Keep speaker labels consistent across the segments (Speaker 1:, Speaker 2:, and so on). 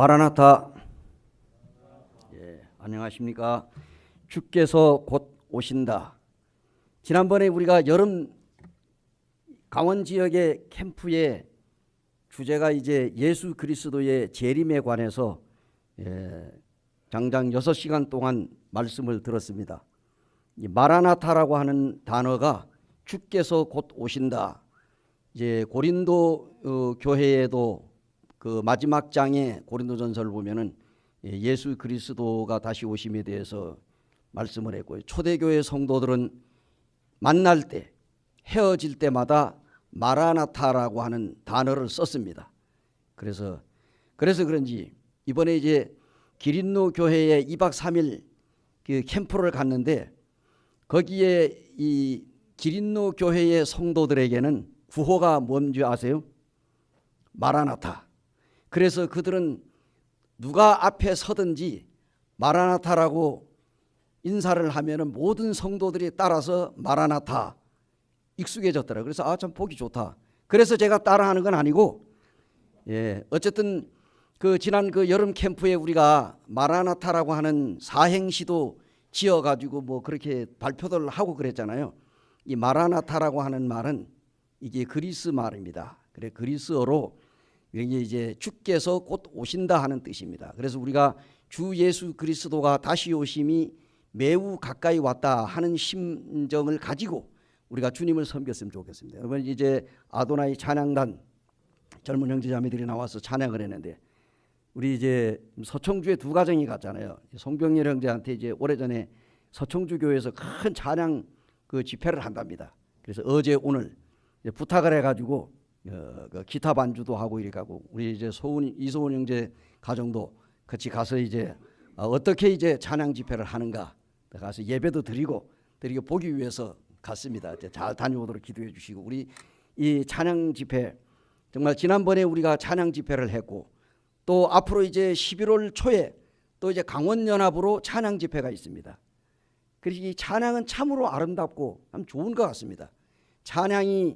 Speaker 1: 마라나타. 안녕하십니까. 주께서 곧 오신다. 지난번에 우리가 여름 강원 지역의 캠프의 주제가 이제 예수 그리스도의 재림에 관해서 장장 6시간 동안 말씀을 들었습니다. 이 마라나타라고 하는 단어가 주께서 곧 오신다. 이제 고린도 교회에도 그 마지막 장에 고린도전서를 보면은 예수 그리스도가 다시 오심에 대해서 말씀을 했고요. 초대교회 성도들은 만날 때, 헤어질 때마다 마라나타라고 하는 단어를 썼습니다. 그래서 그런지 이번에 이제 기린노 교회에 2박 3일 그 캠프를 갔는데, 거기에 이 기린노 교회의 성도들에게는 구호가 뭔지 아세요? 마라나타. 그래서 그들은 누가 앞에 서든지 마라나타라고 인사를 하면은 모든 성도들이 따라서 마라나타 익숙해졌더라고요. 그래서 참 보기 좋다. 그래서 제가 따라하는 건 아니고, 어쨌든 그 지난 그 여름 캠프에 우리가 마라나타라고 하는 사행시도 지어가지고 뭐 그렇게 발표를 하고 그랬잖아요. 이 마라나타라고 하는 말은 이게 그리스 말입니다. 그래, 그리스어로 이제 주께서 곧 오신다 하는 뜻입니다. 그래서 우리가 주 예수 그리스도가 다시 오심이 매우 가까이 왔다 하는 심정을 가지고 우리가 주님을 섬겼으면 좋겠습니다. 여러분, 이제 아도나이 찬양단 젊은 형제자매들이 나와서 찬양을 했는데, 우리 이제 서청주에 두 가정이 갔잖아요. 송병렬 형제한테 이제 오래전에 서청주 교회에서 큰 찬양 그 집회를 한답니다. 그래서 어제 오늘 부탁을 해가지고 그 기타 반주도 하고 이렇게 하고, 우리 이제 이소은 형제 가정도 같이 가서 이제 어떻게 이제 찬양 집회를 하는가 가서 예배도 드리고 보기 위해서 갔습니다. 잘 다녀오도록 기도해 주시고, 우리 이 찬양 집회 정말 지난번에 우리가 찬양 집회를 했고, 또 앞으로 이제 11월 초에 또 이제 강원연합으로 찬양 집회가 있습니다. 그래서 이 찬양은 참으로 아름답고 참 좋은 것 같습니다. 찬양이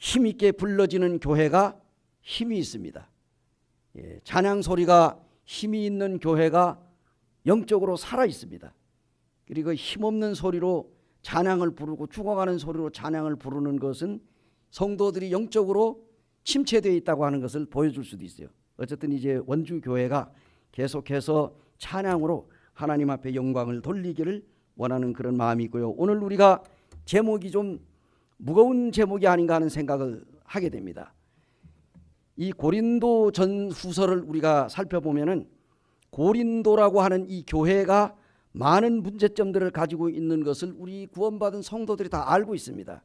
Speaker 1: 힘있게 불러지는 교회가 힘이 있습니다. 찬양 소리가 힘이 있는 교회가 영적으로 살아 있습니다. 그리고 힘없는 소리로 찬양을 부르고 죽어가는 소리로 찬양을 부르는 것은 성도들이 영적으로 침체되어 있다고 하는 것을 보여줄 수도 있어요. 어쨌든 이제 원주 교회가 계속해서 찬양으로 하나님 앞에 영광을 돌리기를 원하는 그런 마음이 있고요. 오늘 우리가 제목이 좀 무거운 제목이 아닌가 하는 생각을 하게 됩니다. 이 고린도 전후서를 우리가 살펴보면은 고린도라고 하는 이 교회가 많은 문제점들을 가지고 있는 것을 우리 구원받은 성도들이 다 알고 있습니다.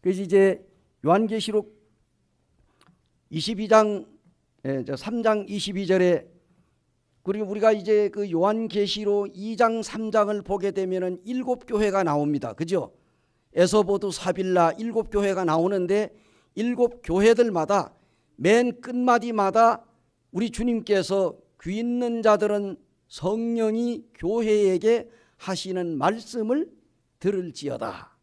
Speaker 1: 그래서 이제 요한계시록 22장 3장 22절에, 그리고 우리가 이제 그 요한계시록 2장 3장을 보게 되면은 7교회가 나옵니다. 그죠? 에서보두 사빌라 7교회가 나오는데, 7교회들마다 맨 끝마디마다 우리 주님께서 귀 있는 자들은 성령이 교회에게 하시는 말씀을 들을지어다.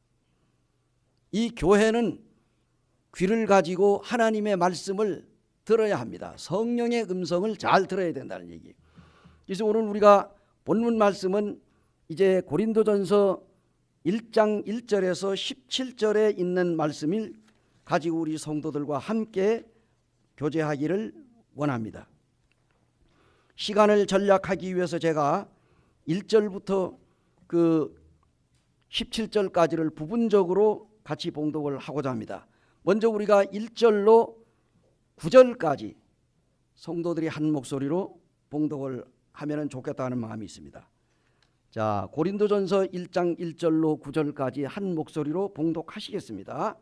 Speaker 1: 이 교회는 귀를 가지고 하나님의 말씀을 들어야 합니다. 성령의 음성을 잘 들어야 된다는 얘기. 그래서 오늘 우리가 본문 말씀은 이제 고린도전서 1장 1절에서 17절에 있는 말씀을 가지고 우리 성도들과 함께 교제하기를 원합니다. 시간을 전략하기 위해서 제가 1절부터 그 17절까지를 부분적으로 같이 봉독을 하고자 합니다. 먼저 우리가 1절로 9절까지 성도들이 한 목소리로 봉독을 하면 좋겠다는 마음이 있습니다. 자, 고린도전서 1장 1절로 9절까지 한 목소리로 봉독하시겠습니다.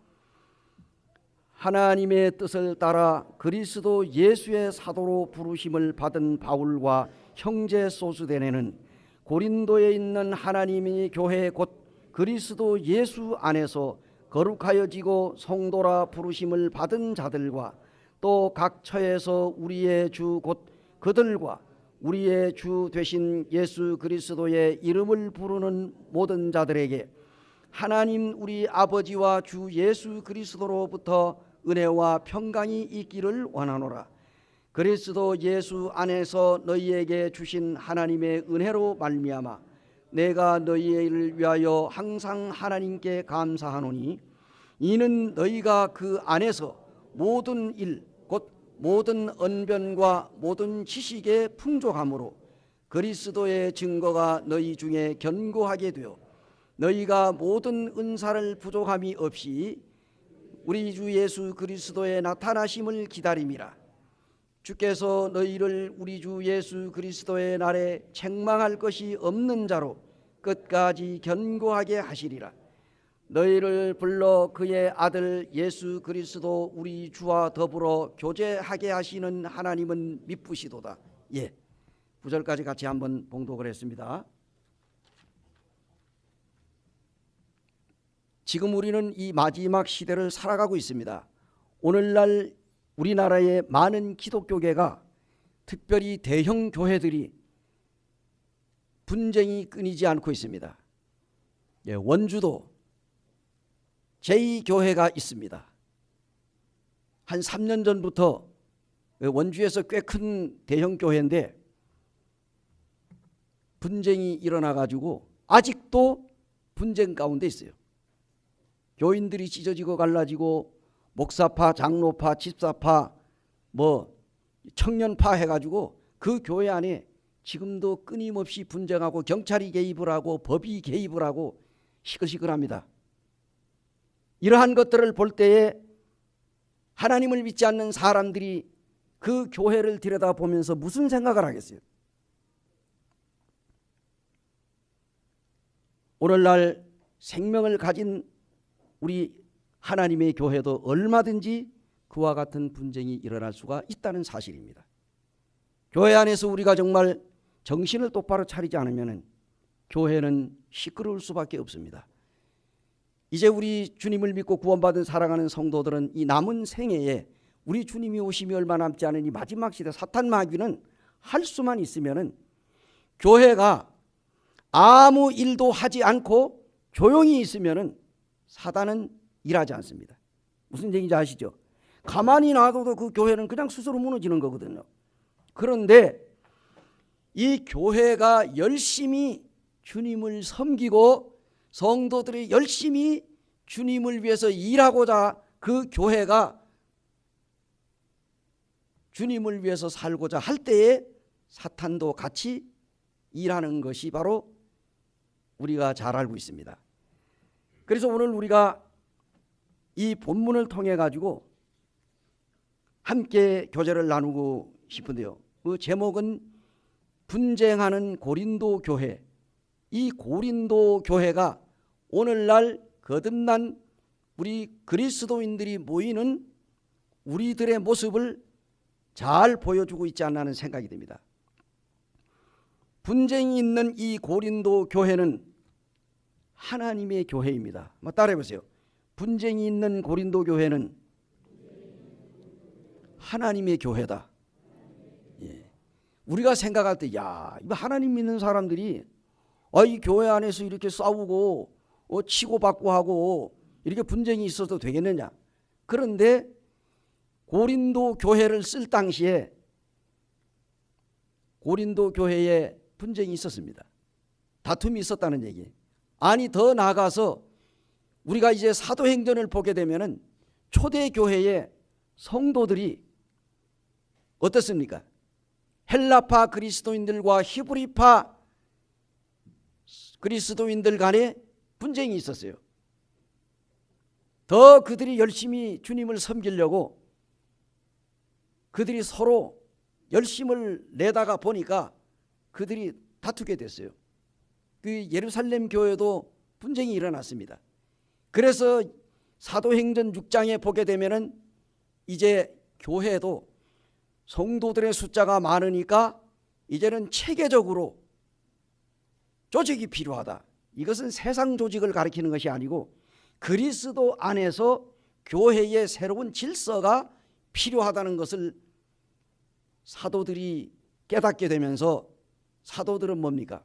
Speaker 1: 하나님의 뜻을 따라 그리스도 예수의 사도로 부르심을 받은 바울과 형제 소수대네는 고린도에 있는 하나님의 교회 곧 그리스도 예수 안에서 거룩하여지고 성도라 부르심을 받은 자들과 또 각 처에서 우리의 주 곧 그들과 우리의 주 되신 예수 그리스도의 이름을 부르는 모든 자들에게 하나님 우리 아버지와 주 예수 그리스도로부터 은혜와 평강이 있기를 원하노라. 그리스도 예수 안에서 너희에게 주신 하나님의 은혜로 말미암아 내가 너희를 위하여 항상 하나님께 감사하노니 이는 너희가 그 안에서 모든 일 곧 모든 언변과 모든 지식에 풍족함으로 그리스도의 증거가 너희 중에 견고하게 되어 너희가 모든 은사를 부족함이 없이 우리 주 예수 그리스도의 나타나심을 기다림이라. 주께서 너희를 우리 주 예수 그리스도의 날에 책망할 것이 없는 자로 끝까지 견고하게 하시리라. 너희를 불러 그의 아들 예수 그리스도 우리 주와 더불어 교제하게 하시는 하나님은 미쁘시도다. 9절까지 같이 한번 봉독을 했습니다. 지금 우리는 이 마지막 시대를 살아가고 있습니다. 오늘날 우리나라의 많은 기독교계가, 특별히 대형 교회들이 분쟁이 끊이지 않고 있습니다. 원주도 제2교회가 있습니다. 한 3년 전부터 원주에서 꽤 큰 대형 교회인데 분쟁이 일어나가지고 아직도 분쟁 가운데 있어요. 교인들이 찢어지고 갈라지고 목사파, 장로파, 집사파, 청년파 해가지고 그 교회 안에 지금도 끊임없이 분쟁하고 경찰이 개입을 하고 법이 개입을 하고 시끌시끌합니다. 이러한 것들을 볼 때에 하나님을 믿지 않는 사람들이 그 교회를 들여다보면서 무슨 생각을 하겠어요? 오늘날 생명을 가진 우리 하나님의 교회도 얼마든지 그와 같은 분쟁이 일어날 수가 있다는 사실입니다. 교회 안에서 우리가 정말 정신을 똑바로 차리지 않으면 교회는 시끄러울 수밖에 없습니다. 이제 우리 주님을 믿고 구원받은 사랑하는 성도들은 이 남은 생애에 우리 주님이 오심이 얼마 남지 않은 이 마지막 시대 사탄 마귀는 할 수만 있으면은 교회가 아무 일도 하지 않고 조용히 있으면은 사단은 일하지 않습니다. 무슨 얘기인지 아시죠? 가만히 놔둬도 그 교회는 그냥 스스로 무너지는 거거든요. 그런데 이 교회가 열심히 주님을 섬기고 성도들이 열심히 주님을 위해서 일하고자 그 교회가 주님을 위해서 살고자 할 때에 사탄도 같이 일하는 것이 바로 우리가 잘 알고 있습니다. 그래서 오늘 우리가 이 본문을 통해 가지고 함께 교제를 나누고 싶은데요. 그 제목은 분쟁하는 고린도 교회. 이 고린도 교회가 오늘날 거듭난 우리 그리스도인들이 모이는 우리들의 모습을 잘 보여주고 있지 않나 하는 생각이 듭니다. 분쟁이 있는 이 고린도 교회는 하나님의 교회입니다. 따라해 보세요. 분쟁이 있는 고린도 교회는 하나님의 교회다. 우리가 생각할 때, 이거 하나님 믿는 사람들이 이 교회 안에서 이렇게 싸우고 치고받고 하고 이렇게 분쟁이 있어도 되겠느냐? 그런데 고린도 교회를 쓸 당시에 고린도 교회에 분쟁이 있었습니다. 다툼이 있었다는 얘기예요. 아니, 더 나아가서 우리가 이제 사도행전을 보게 되면은 초대교회의 성도들이 어떻습니까? 헬라파 그리스도인들과 히브리파 그리스도인들 간에 분쟁이 있었어요. 더 그들이 열심히 주님을 섬기려고 그들이 서로 열심을 내다가 보니까 그들이 다투게 됐어요. 그 예루살렘 교회도 분쟁이 일어났습니다. 그래서 사도행전 6장에 보게 되면은 이제 교회도 성도들의 숫자가 많으니까 이제는 체계적으로 조직이 필요하다. 이것은 세상 조직을 가리키는 것이 아니고 그리스도 안에서 교회의 새로운 질서가 필요하다는 것을 사도들이 깨닫게 되면서 사도들은 뭡니까?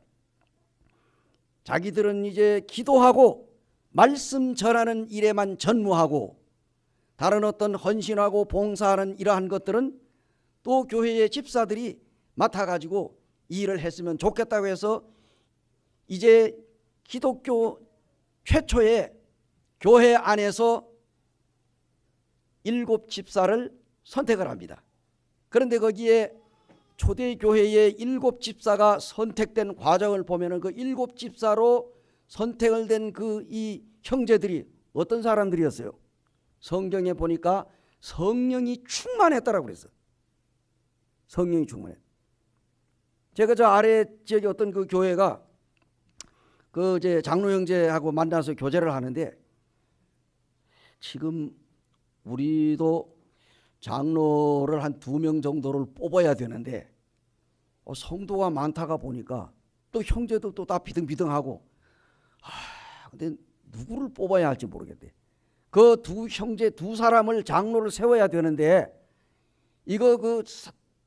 Speaker 1: 자기들은 이제 기도하고 말씀 전하는 일에만 전무하고 다른 어떤 헌신하고 봉사하는 이러한 것들은 또 교회의 집사들이 맡아가지고 일을 했으면 좋겠다고 해서 이제 기독교 최초의 교회 안에서 7 집사를 선택을 합니다. 그런데 거기에 초대교회의 7 집사가 선택된 과정을 보면은 그 7 집사로 선택을 된 그 이 형제들이 어떤 사람들이었어요? 성경에 보니까 성령이 충만했다라고 그랬어요. 성령이 충만해. 제가 저 아래 지역에 어떤 그 교회가 그 이제 장로 형제하고 만나서 교제를 하는데, 지금 우리도 장로를 한 2명 정도를 뽑아야 되는데 성도가 많다가 보니까 또 형제들도 다 비등비등하고, 근데 누구를 뽑아야 할지 모르겠대. 그 2 형제 2 사람을 장로를 세워야 되는데, 이거 그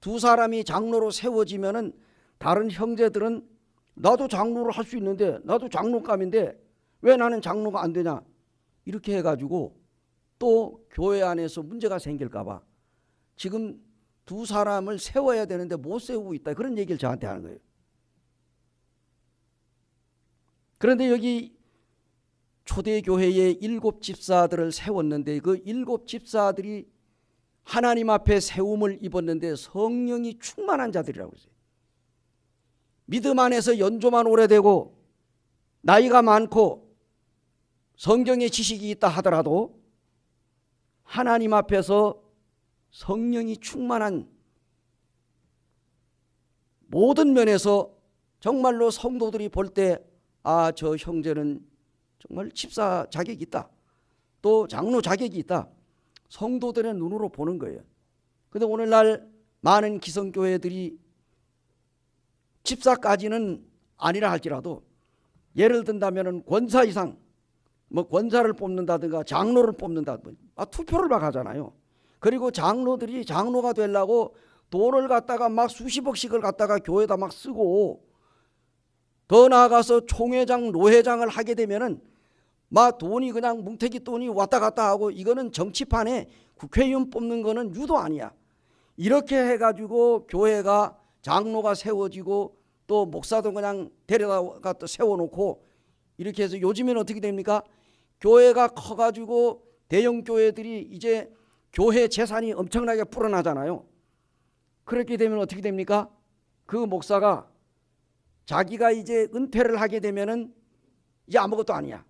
Speaker 1: 2 사람이 장로로 세워지면은 다른 형제들은 나도 장로를 할 수 있는데, 나도 장로감인데 왜 나는 장로가 안 되냐, 이렇게 해가지고 또 교회 안에서 문제가 생길까봐 지금 2 사람을 세워야 되는데 못 세우고 있다, 그런 얘기를 저한테 하는 거예요. 그런데 여기 초대교회의 7 집사들을 세웠는데 그 7 집사들이 하나님 앞에 세움을 입었는데 성령이 충만한 자들이라고 했어요. 믿음 안에서 연조만 오래되고 나이가 많고 성경의 지식이 있다 하더라도 하나님 앞에서 성령이 충만한, 모든 면에서 정말로 성도들이 볼 때 저 형제는 정말 집사 자격이 있다, 또 장로 자격이 있다, 성도들의 눈으로 보는 거예요. 그런데 오늘날 많은 기성교회들이 집사까지는 아니라 할지라도 예를 든다면 권사 이상, 뭐 권사를 뽑는다든가 장로를 뽑는다든가 투표를 막 하잖아요. 그리고 장로들이 장로가 되려고 돈을 갖다가 막 수십억씩을 갖다가 교회에다 막 쓰고, 더 나아가서 총회장 노회장을 하게 되면은 막 돈이 그냥 뭉태기 돈이 왔다 갔다 하고, 이거는 정치판에 국회의원 뽑는 거는 유도 아니야. 이렇게 해가지고 교회가 장로가 세워지고 또 목사도 그냥 데려다가 또 세워놓고, 이렇게 해서 요즘에는 어떻게 됩니까? 교회가 커가지고 대형 교회들이 이제 교회 재산이 엄청나게 불어나잖아요. 그렇게 되면 어떻게 됩니까? 그 목사가 자기가 이제 은퇴를 하게 되면은 이제 아무것도 아니야.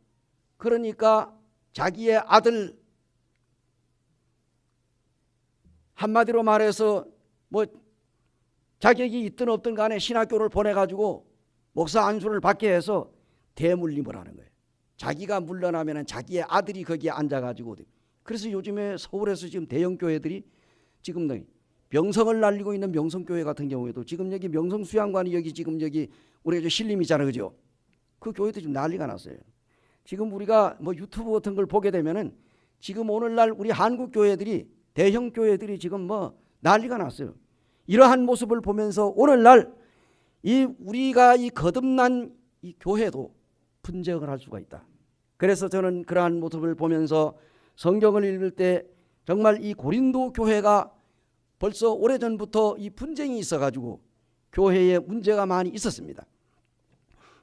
Speaker 1: 그러니까 자기의 아들, 한마디로 말해서 뭐 자격이 있든 없든 간에 신학교를 보내가지고 목사 안수를 받게 해서 대물림을 하는 거예요. 자기가 물러나면은 자기의 아들이 거기에 앉아가지고. 그래서 요즘에 서울에서 지금 대형 교회들이 지금 명성을 날리고 있는 명성교회 같은 경우에도 지금 여기 명성수양관이 여기 지금 여기 우리가 신림이잖아요, 그죠? 그 교회도 지금 난리가 났어요. 지금 우리가 뭐 유튜브 같은 걸 보게 되면은 지금 오늘날 우리 한국 교회들이, 대형 교회들이 지금 뭐 난리가 났어요. 이러한 모습을 보면서 오늘날 우리가 이 거듭난 이 교회도 분쟁을 할 수가 있다. 그래서 저는 그러한 모습을 보면서 성경을 읽을 때 정말 이 고린도 교회가 벌써 오래전부터 이 분쟁이 있어가지고 교회에 문제가 많이 있었습니다.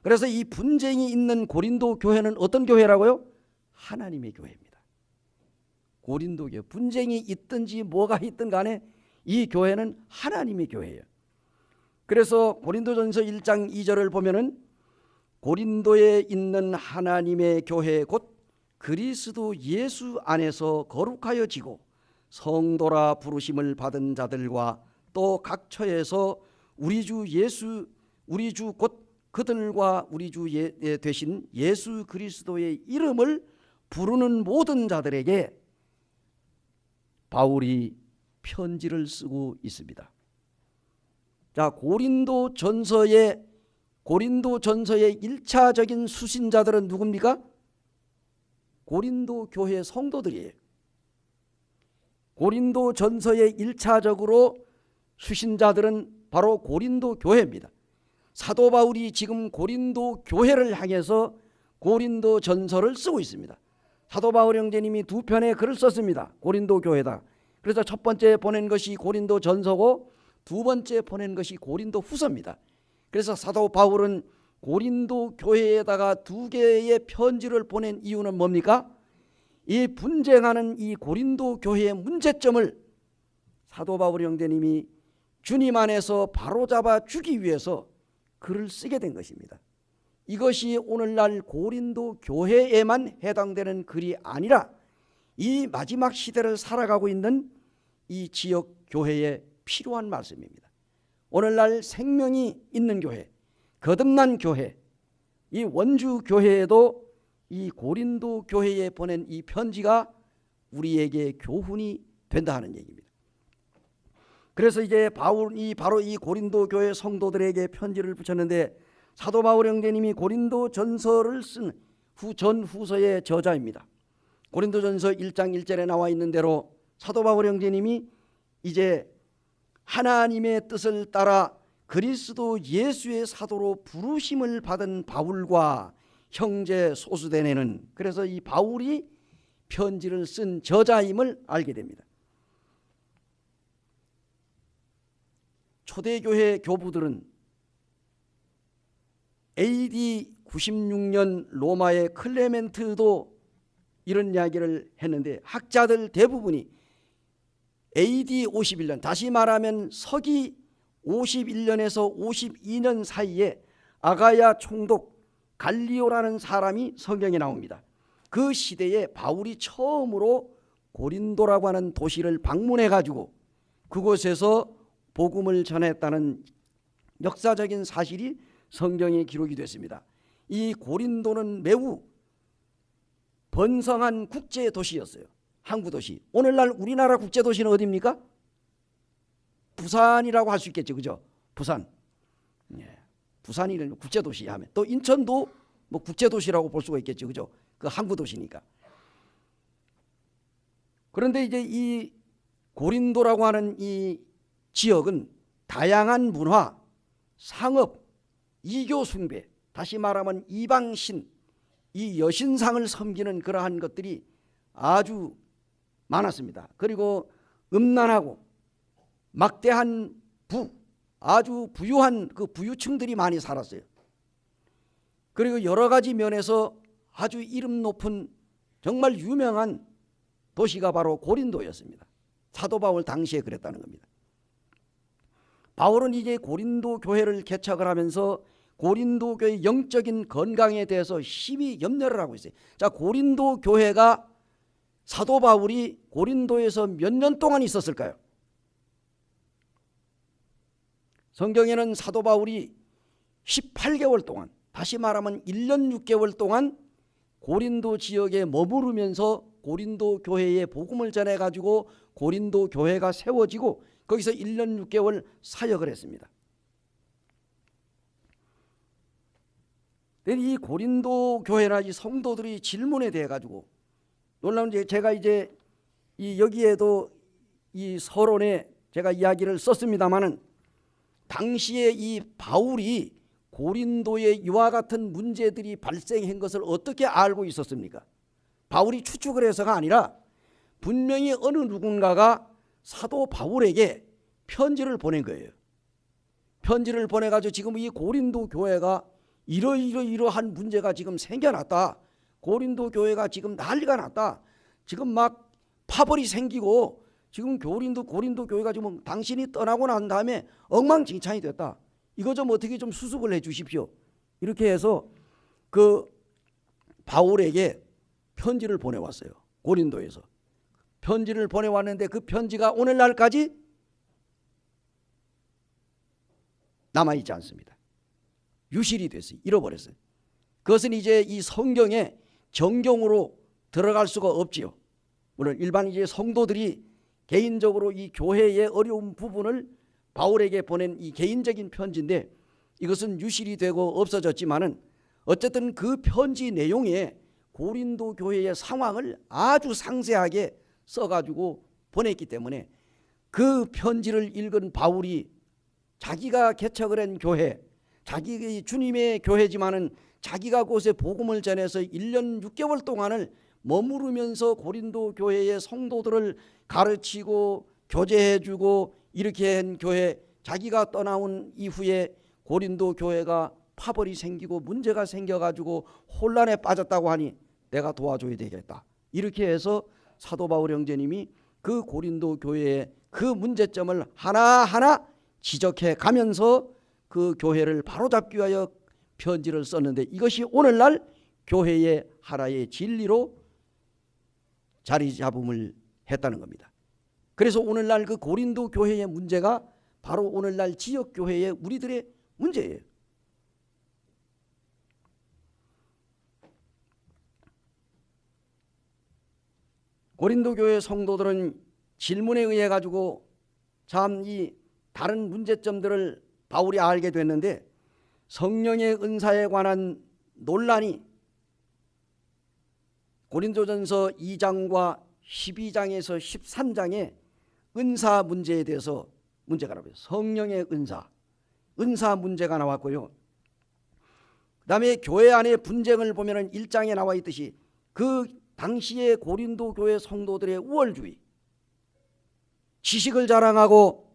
Speaker 1: 그래서 이 분쟁이 있는 고린도 교회는 어떤 교회라고요? 하나님의 교회입니다. 고린도 교회, 분쟁이 있든지 뭐가 있든 간에 이 교회는 하나님의 교회예요. 그래서 고린도전서 1장 2절을 보면은 고린도에 있는 하나님의 교회 곧 그리스도 예수 안에서 거룩하여지고 성도라 부르심을 받은 자들과 또 각 처에서 우리 주 곧 그들과 우리 주 되신 예수 그리스도의 이름을 부르는 모든 자들에게 바울이 편지를 쓰고 있습니다. 자, 고린도전서의 1차적인 수신자들은 누굽니까? 고린도 교회 성도들이에요. 고린도전서의 1차적으로 수신자들은 바로 고린도 교회입니다. 사도 바울이 지금 고린도 교회를 향해서 고린도전서를 쓰고 있습니다. 사도 바울 형제님이 2편의 글을 썼습니다. 고린도 교회다. 그래서 첫 번째 보낸 것이 고린도 전서고 두 번째 보낸 것이 고린도 후서입니다. 그래서 사도 바울은 고린도 교회에다가 두 개의 편지를 보낸 이유는 뭡니까? 이 분쟁하는 이 고린도 교회의 문제점을 사도 바울 형제님이 주님 안에서 바로잡아 주기 위해서 글을 쓰게 된 것입니다. 이것이 오늘날 고린도 교회에만 해당되는 글이 아니라 이 마지막 시대를 살아가고 있는 이 지역 교회에 필요한 말씀입니다. 오늘날 생명이 있는 교회, 거듭난 교회, 이 원주 교회에도 이 고린도 교회에 보낸 이 편지가 우리에게 교훈이 된다 하는 얘기입니다. 그래서 이제 바울이 바로 이 고린도 교회 성도들에게 편지를 붙였는데 사도 바울 형제님이 고린도 전서를 쓴 전후서의 저자입니다. 고린도 전서 1장 1절에 나와 있는 대로 사도 바울 형제님이 이제 하나님의 뜻을 따라 그리스도 예수의 사도로 부르심을 받은 바울과 형제 소수대네는, 그래서 이 바울이 편지를 쓴 저자임을 알게 됩니다. 초대교회 교부들은 AD 96년 로마의 클레멘트도 이런 이야기를 했는데 학자들 대부분이 AD 51년, 다시 말하면 서기 51년에서 52년 사이에 아가야 총독 갈리오라는 사람이 성경에 나옵니다. 그 시대에 바울이 처음으로 고린도라고 하는 도시를 방문해 가지고 그곳에서 복음을 전했다는 역사적인 사실이 성경에 기록이 됐습니다. 이 고린도는 매우 번성한 국제 도시였어요. 항구 도시. 오늘날 우리나라 국제 도시는 어디입니까? 부산이라고 할 수 있겠죠, 그죠? 부산. 예. 부산이 국제 도시 하면 또 인천도 뭐 국제 도시라고 볼 수가 있겠죠, 그죠? 그 항구 도시니까. 그런데 이제 이 고린도라고 하는 이 지역은 다양한 문화, 상업, 이교 숭배, 다시 말하면 이방신, 이 여신상을 섬기는 그러한 것들이 아주 많았습니다. 그리고 음란하고 막대한 아주 부유한 그 부유층들이 많이 살았어요. 그리고 여러 가지 면에서 아주 이름 높은 정말 유명한 도시가 바로 고린도였습니다. 사도 바울 당시에 그랬다는 겁니다. 바울은 이제 고린도 교회를 개척을 하면서 고린도 교회의 영적인 건강에 대해서 심히 염려를 하고 있어요. 자, 고린도 교회가 사도 바울이 고린도에서 몇 년 동안 있었을까요? 성경에는 사도 바울이 18개월 동안, 다시 말하면 1년 6개월 동안 고린도 지역에 머무르면서 고린도 교회에 복음을 전해가지고 고린도 교회가 세워지고 거기서 1년 6개월 사역을 했습니다. 이 고린도 교회나 이 성도들이 질문에 대해 가지고 놀라운 게 제가 이제 여기에도 이 서론에 제가 이야기를 썼습니다마는 당시에 이 바울이 고린도에 이와 같은 문제들이 발생한 것을 어떻게 알고 있었습니까? 바울이 추측을 해서가 아니라 분명히 어느 누군가가 사도 바울에게 편지를 보낸 거예요. 편지를 보내가지고 지금 이 고린도 교회가 이러한 문제가 지금 생겨났다. 고린도 교회가 지금 난리가 났다. 지금 막 파벌이 생기고 지금 고린도 교회가 지금 당신이 떠나고 난 다음에 엉망진창이 됐다. 이거 좀 어떻게 좀 수습을 해 주십시오. 이렇게 해서 그 바울에게 편지를 보내왔어요. 고린도에서. 편지를 보내왔는데 그 편지가 오늘날까지 남아있지 않습니다. 유실이 됐어요. 잃어버렸어요. 그것은 이제 이 성경에 정경으로 들어갈 수가 없지요. 물론 일반 이제 성도들이 개인적으로 이 교회의 어려운 부분을 바울에게 보낸 이 개인적인 편지인데 이것은 유실이 되고 없어졌지만은 어쨌든 그 편지 내용에 고린도 교회의 상황을 아주 상세하게 써가지고 보냈기 때문에 그 편지를 읽은 바울이 자기가 개척을 한 교회, 자기 주님의 교회지만은 자기가 곳에 복음을 전해서 1년 6개월 동안을 머무르면서 고린도 교회의 성도들을 가르치고 교제해주고 이렇게 한 교회, 자기가 떠나온 이후에 고린도 교회가 파벌이 생기고 문제가 생겨가지고 혼란에 빠졌다고 하니 내가 도와줘야 되겠다. 이렇게 해서 사도 바울 형제님이 그 고린도 교회의 그 문제점을 하나하나 지적해 가면서 그 교회를 바로잡기 위하여 편지를 썼는데, 이것이 오늘날 교회의 하나의 진리로 자리 잡음을 했다는 겁니다. 그래서 오늘날 그 고린도 교회의 문제가 바로 오늘날 지역 교회의 우리들의 문제예요. 고린도 교회 성도들은 질문에 의해 가지고 참 이 다른 문제점들을 바울이 알게 됐는데, 성령의 은사에 관한 논란이 고린도전서 2장과 12장에서 13장에 은사 문제에 대해서 문제가 나와요. 성령의 은사 문제가 나왔고요. 그 다음에 교회 안의 분쟁을 보면 1장에 나와 있듯이 그 당시의 고린도 교회 성도들의 우월주의, 지식을 자랑하고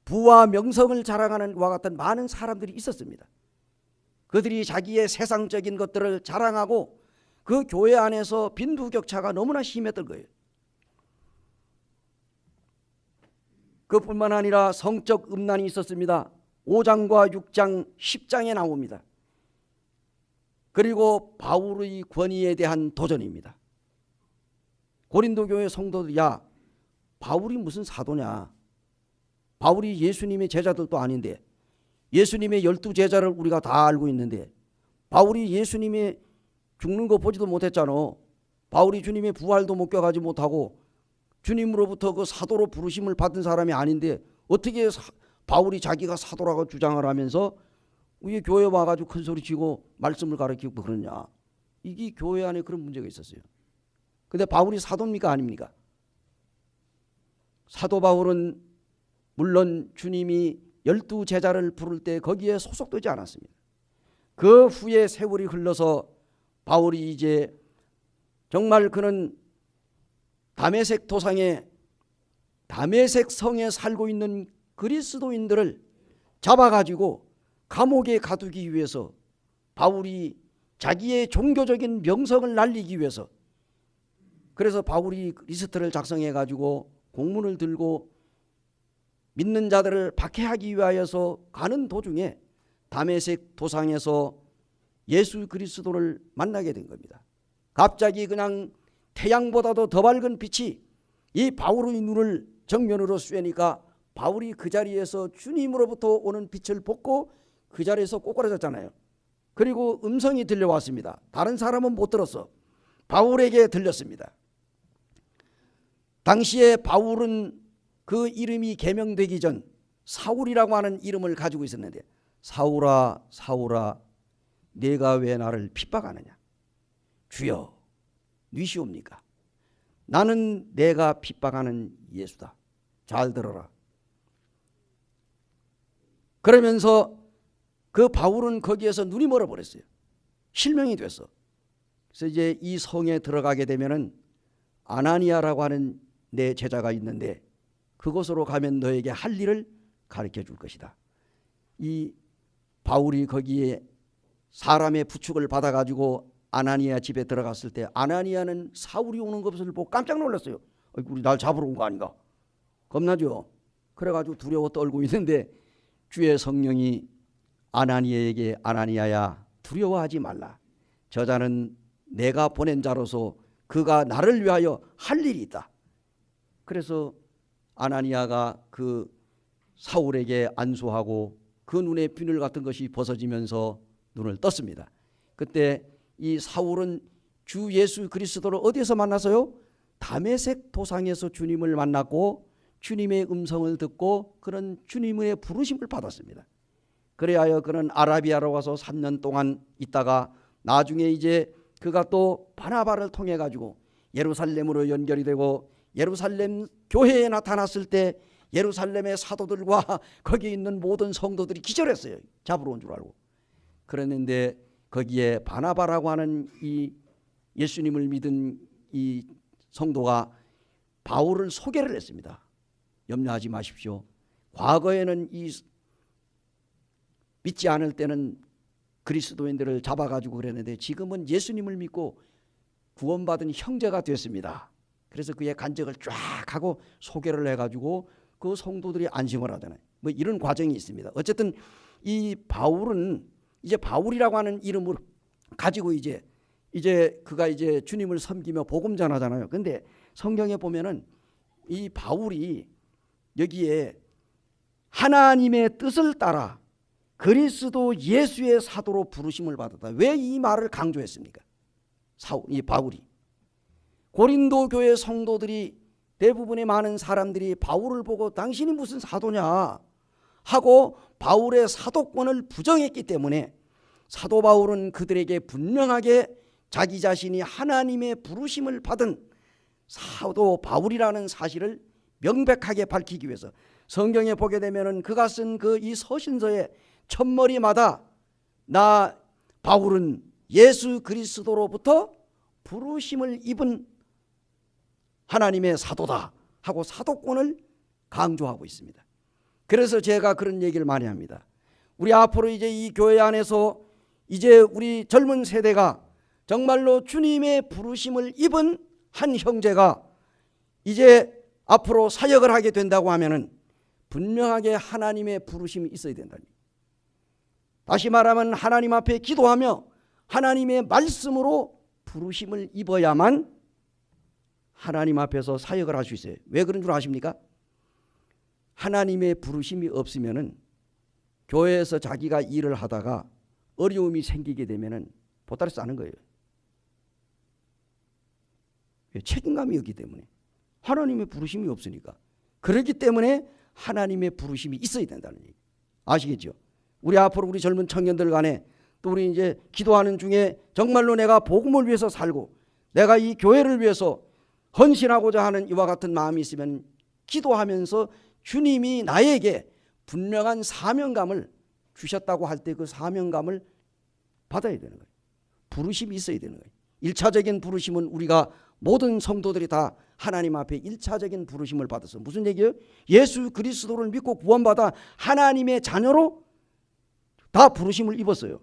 Speaker 1: 부와 명성을 자랑하는 와 같은 많은 사람들이 있었습니다. 그들이 자기의 세상적인 것들을 자랑하고 그 교회 안에서 빈부격차가 너무나 심했던 거예요. 그뿐만 아니라 성적 음란이 있었습니다. 5장과 6장, 10장에 나옵니다. 그리고 바울의 권위에 대한 도전입니다. 고린도 교회 성도들, 야, 바울이 무슨 사도냐? 바울이 예수님의 제자들도 아닌데, 예수님의 12제자를 우리가 다 알고 있는데, 바울이 예수님의 죽는 거 보지도 못했잖아. 바울이 주님의 부활도 목격하지 못하고 주님으로부터 그 사도로 부르심을 받은 사람이 아닌데 어떻게 바울이 자기가 사도라고 주장을 하면서 우리 교회 와가지고 큰 소리 치고 말씀을 가르치고 그러냐? 이게 교회 안에 그런 문제가 있었어요. 근데 바울이 사도입니까 아닙니까? 사도 바울은 물론 주님이 12제자를 부를 때 거기에 소속되지 않았습니다. 그 후에 세월이 흘러서 바울이 이제 정말 그는 다메섹 도상에, 다메섹 성에 살고 있는 그리스도인들을 잡아가지고 감옥에 가두기 위해서, 바울이 자기의 종교적인 명성을 날리기 위해서, 그래서 바울이 리스트를 작성해가지고 공문을 들고 믿는 자들을 박해하기 위하여서 가는 도중에 다메섹 도상에서 예수 그리스도를 만나게 된 겁니다. 갑자기 그냥 태양보다도 더 밝은 빛이 이 바울의 눈을 정면으로 쐬니까 바울이 그 자리에서 주님으로부터 오는 빛을 보고 그 자리에서 꼬꾸라졌잖아요. 그리고 음성이 들려왔습니다. 다른 사람은 못 들었어. 바울에게 들렸습니다. 당시에 바울은 그 이름이 개명되기 전 사울이라고 하는 이름을 가지고 있었는데, 사울아 사울아 네가 왜 나를 핍박하느냐? 주여 누구시옵니까? 나는 내가 핍박하는 예수다. 잘 들어라. 그러면서 그 바울은 거기에서 눈이 멀어버렸어요. 실명이 됐어. 그래서 이제 이 성에 들어가게 되면은 아나니아라고 하는 내 제자가 있는데 그곳으로 가면 너에게 할 일을 가르쳐 줄 것이다. 이 바울이 거기에 사람의 부축을 받아가지고 아나니아 집에 들어갔을 때 아나니아는 사울이 오는 것을 보고 깜짝 놀랐어요. 우리 날 잡으러 온 거 아닌가? 겁나죠? 그래가지고 두려워 떨고 있는데 주의 성령이 아나니아에게 아나니아야 두려워하지 말라. 저자는 내가 보낸 자로서 그가 나를 위하여 할 일이 있다. 그래서 아나니아가 그 사울에게 안수하고 그 눈에 비늘 같은 것이 벗어지면서 눈을 떴습니다. 그때 이 사울은 주 예수 그리스도를 어디에서 만났어요? 다메섹 도상에서 주님을 만났고 주님의 음성을 듣고 그런 주님의 부르심을 받았습니다. 그래야 그는 아라비아로 와서 3년 동안 있다가 나중에 이제 그가 또 바나바를 통해 가지고 예루살렘으로 연결이 되고 예루살렘 교회에 나타났을 때 예루살렘의 사도들과 거기 있는 모든 성도들이 기절했어요. 잡으러 온 줄 알고. 그랬는데 거기에 바나바라고 하는 이 예수님을 믿은 이 성도가 바울을 소개를 했습니다. 염려하지 마십시오. 과거에는 이 믿지 않을 때는 그리스도인들을 잡아가지고 그랬는데 지금은 예수님을 믿고 구원받은 형제가 됐습니다. 그래서 그의 간증을 쫙 하고 소개를 해가지고 그 성도들이 안심을 하잖아요. 뭐 이런 과정이 있습니다. 어쨌든 이 바울은 이제 바울이라고 하는 이름을 가지고 이제 그가 이제 주님을 섬기며 복음 전하잖아요. 근데 성경에 보면은 이 바울이 여기에 하나님의 뜻을 따라 그리스도 예수의 사도로 부르심을 받았다. 왜 이 말을 강조했습니까? 이 바울이 고린도 교회 성도들이 대부분의 많은 사람들이 바울을 보고 당신이 무슨 사도냐 하고 바울의 사도권을 부정했기 때문에 사도 바울은 그들에게 분명하게 자기 자신이 하나님의 부르심을 받은 사도 바울이라는 사실을 명백하게 밝히기 위해서 성경에 보게 되면은 그가 쓴 그 이 서신서의 첫머리마다 나 바울은 예수 그리스도로부터 부르심을 입은 하나님의 사도다 하고 사도권을 강조하고 있습니다. 그래서 제가 그런 얘기를 많이 합니다. 우리 앞으로 이제 이 교회 안에서 이제 우리 젊은 세대가 정말로 주님의 부르심을 입은 한 형제가 이제 앞으로 사역을 하게 된다고 하면은 분명하게 하나님의 부르심이 있어야 된다니. 다시 말하면 하나님 앞에 기도하며 하나님의 말씀으로 부르심을 입어야만 하나님 앞에서 사역을 할 수 있어요. 왜 그런 줄 아십니까? 하나님의 부르심이 없으면은 교회에서 자기가 일을 하다가 어려움이 생기게 되면은 보따리 싸는 거예요. 책임감이 없기 때문에. 하나님의 부르심이 없으니까. 그렇기 때문에 하나님의 부르심이 있어야 된다는 얘기. 아시겠죠? 우리 앞으로 우리 젊은 청년들 간에 또 우리 이제 기도하는 중에 정말로 내가 복음을 위해서 살고 내가 이 교회를 위해서 헌신하고자 하는 이와 같은 마음이 있으면 기도하면서 주님이 나에게 분명한 사명감을 주셨다고 할 때 그 사명감을 받아야 되는 거예요. 부르심이 있어야 되는 거예요. 1차적인 부르심은 우리가 모든 성도들이 다 하나님 앞에 1차적인 부르심을 받아서 무슨 얘기예요? 예수 그리스도를 믿고 구원받아 하나님의 자녀로 다 부르심을 입었어요.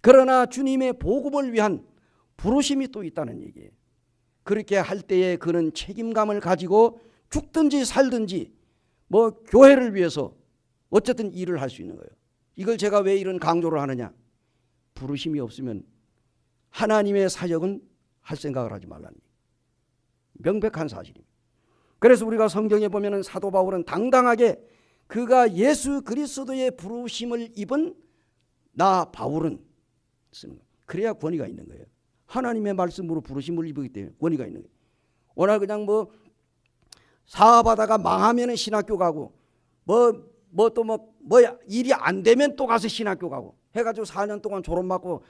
Speaker 1: 그러나 주님의 복음을 위한 부르심이 또 있다는 얘기예요. 그렇게 할 때에 그는 책임감을 가지고 죽든지 살든지 뭐 교회를 위해서 어쨌든 일을 할 수 있는 거예요. 이걸 제가 왜 이런 강조를 하느냐? 부르심이 없으면 하나님의 사역은 할 생각을 하지 말라는 얘기예요. 명백한 사실입니다. 그래서 우리가 성경에 보면은 사도 바울은 당당하게 그가 예수 그리스도의 부르심을 입은 나 바울은 그래야 권위가 있는 거예요. 하나님의 말씀으로 부르심을 입기 때문에 권위가 있는 거예요. 워낙 그냥 뭐 사업하다가 망하면 신학교 가고 뭐 일이 안 되면 또 가서 신학교 가고 해가지고 4년 동안 졸업 맞고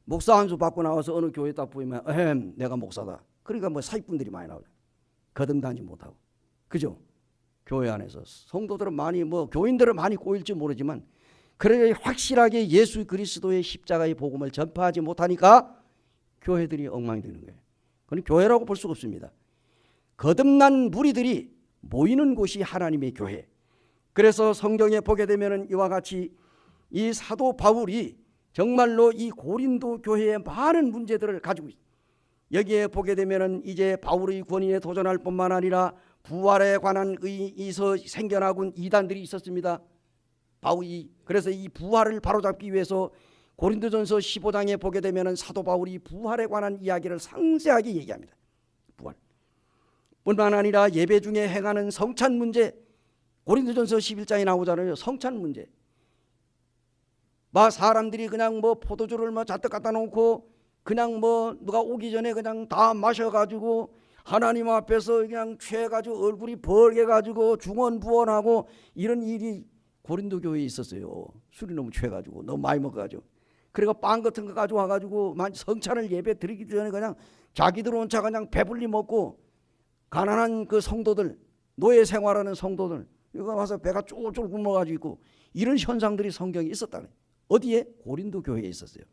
Speaker 1: 목사 한 수 받고 나와서 어느 교회 딱 보이면 내가 목사다. 그러니까 뭐 사익분들이 많이 나오죠. 거듭나지 못하고. 그죠? 교회 안에서 성도들은 많이 교인들은 많이 꼬일지 모르지만 그래 확실하게 예수 그리스도의 십자가의 복음을 전파하지 못하니까 교회들이 엉망이 되는 거예요. 그건 교회라고 볼 수가 없습니다. 거듭난 무리들이 모이는 곳이 하나님의 교회. 그래서 성경에 보게 되면은 이와 같이 이 사도 바울이 정말로 이 고린도 교회의 많은 문제들을 가지고 있습니다. 여기에 보게 되면은 이제 바울의 권위에 도전할 뿐만 아니라 부활에 관한 의에서 생겨나군 이단들이 있었습니다. 바울이 그래서 이 부활을 바로잡기 위해서 고린도전서 15장에 보게 되면은 사도 바울이 부활에 관한 이야기를 상세하게 얘기합니다. 부활. 뿐만 아니라 예배 중에 행하는 성찬 문제, 고린도전서 11장에 나오잖아요. 성찬 문제. 사람들이 그냥 포도주를 잔뜩 갖다 놓고 그냥 누가 오기 전에 그냥 다 마셔가지고 하나님 앞에서 그냥 취해가지고 얼굴이 벌게가지고 중언부언하고 이런 일이 고린도 교회에 있었어요. 술이 너무 취해가지고 너무 많이 먹어가지고 그리고 빵 같은 거 가져와가지고 성찬을 예배 드리기 전에 그냥 자기들 혼자 그냥 배불리 먹고 가난한 그 성도들 노예 생활하는 성도들 이거 와서 배가 쫄쫄 굶어가지고 이런 현상들이 성경에 있었다네. 어디에? 고린도 교회에 있었어요.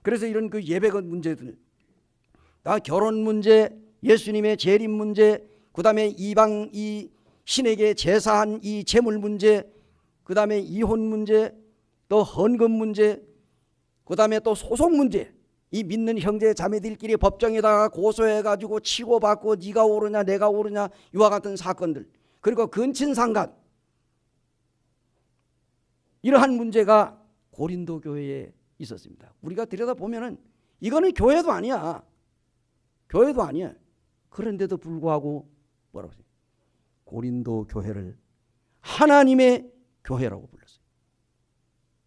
Speaker 1: 그래서 이런 그 예배 문제들 다 결혼 문제, 예수님의 재림 문제, 그 다음에 이방 이 신에게 제사한 이 재물 문제, 그 다음에 이혼 문제, 또 헌금 문제, 그 다음에 또 소송 문제. 이 믿는 형제 자매들끼리 법정에다가 고소해가지고 치고받고 네가 옳으냐 내가 옳으냐 이와 같은 사건들, 그리고 근친상간, 이러한 문제가 고린도 교회에 있었습니다. 우리가 들여다보면은 이거는 교회도 아니야. 교회도 아니야. 그런데도 불구하고 뭐라고 했어요? 고린도 교회를 하나님의 교회라고 불렀어요.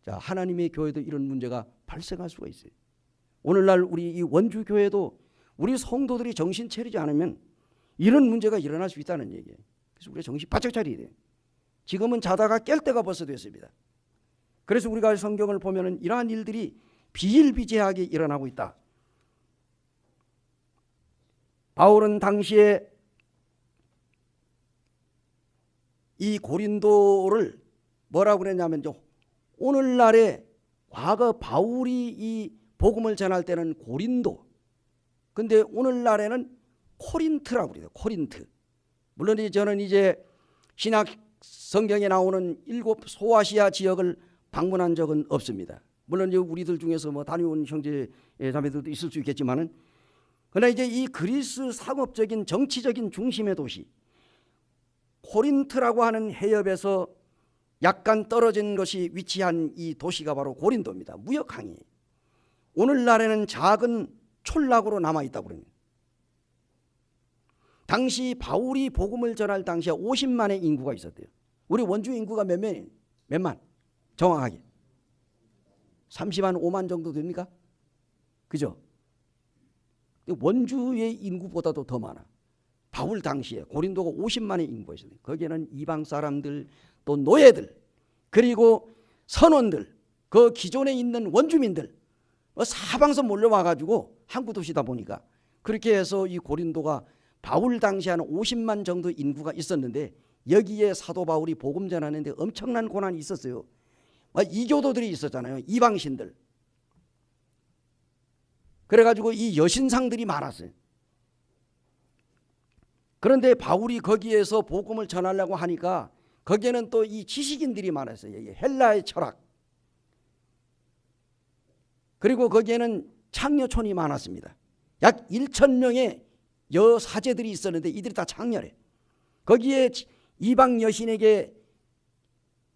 Speaker 1: 자, 하나님의 교회도 이런 문제가 발생할 수가 있어요. 오늘날 우리 이 원주 교회도 우리 성도들이 정신 차리지 않으면 이런 문제가 일어날 수 있다는 얘기예요. 그래서 우리가 정신 바짝 차려야 돼요. 지금은 자다가 깰 때가 벌써 됐습니다. 그래서 우리가 성경을 보면은 이러한 일들이 비일비재하게 일어나고 있다. 바울은 당시에 이 고린도를 뭐라고 그랬냐면, 오늘날에 과거 바울이 이 복음을 전할 때는 고린도, 근데 오늘날에는 코린트라고 그래요. 코린트. 물론 저는 이제 신약 성경에 나오는 7 소아시아 지역을 방문한 적은 없습니다. 물론 이제 우리들 중에서 뭐 다녀온 형제 자매들도 있을 수 있겠지만은, 그러나 이제 이 그리스 상업적인 정치적인 중심의 도시 코린트라고 하는 해협에서 약간 떨어진 것이 위치한 이 도시가 바로 고린도입니다. 무역항이. 오늘날에는 작은 촌락으로 남아있다고 그럽니다. 당시 바울이 복음을 전할 당시에 50만의 인구가 있었대요. 우리 원주 인구가 몇만? 정확하게 30만 5만 정도 됩니까? 그죠? 원주의 인구보다도 더 많아. 바울 당시에 고린도가 50만의 인구가 있었어요. 거기에는 이방 사람들, 또 노예들, 그리고 선원들, 그 기존에 있는 원주민들 사방서 몰려와가지고 항구 도시다 보니까, 그렇게 해서 이 고린도가 바울 당시 한 50만 정도 인구가 있었는데, 여기에 사도 바울이 복음 전하는데 엄청난 고난이 있었어요. 이교도들이 있었잖아요. 이방신들. 그래가지고 이 여신상들이 많았어요. 그런데 바울이 거기에서 복음을 전하려고 하니까 거기에는 또 이 지식인들이 많았어요. 헬라의 철학. 그리고 거기에는 창녀촌이 많았습니다. 약 1,000명의 여사제들이 있었는데 이들이 다 창녀래. 거기에 이방 여신에게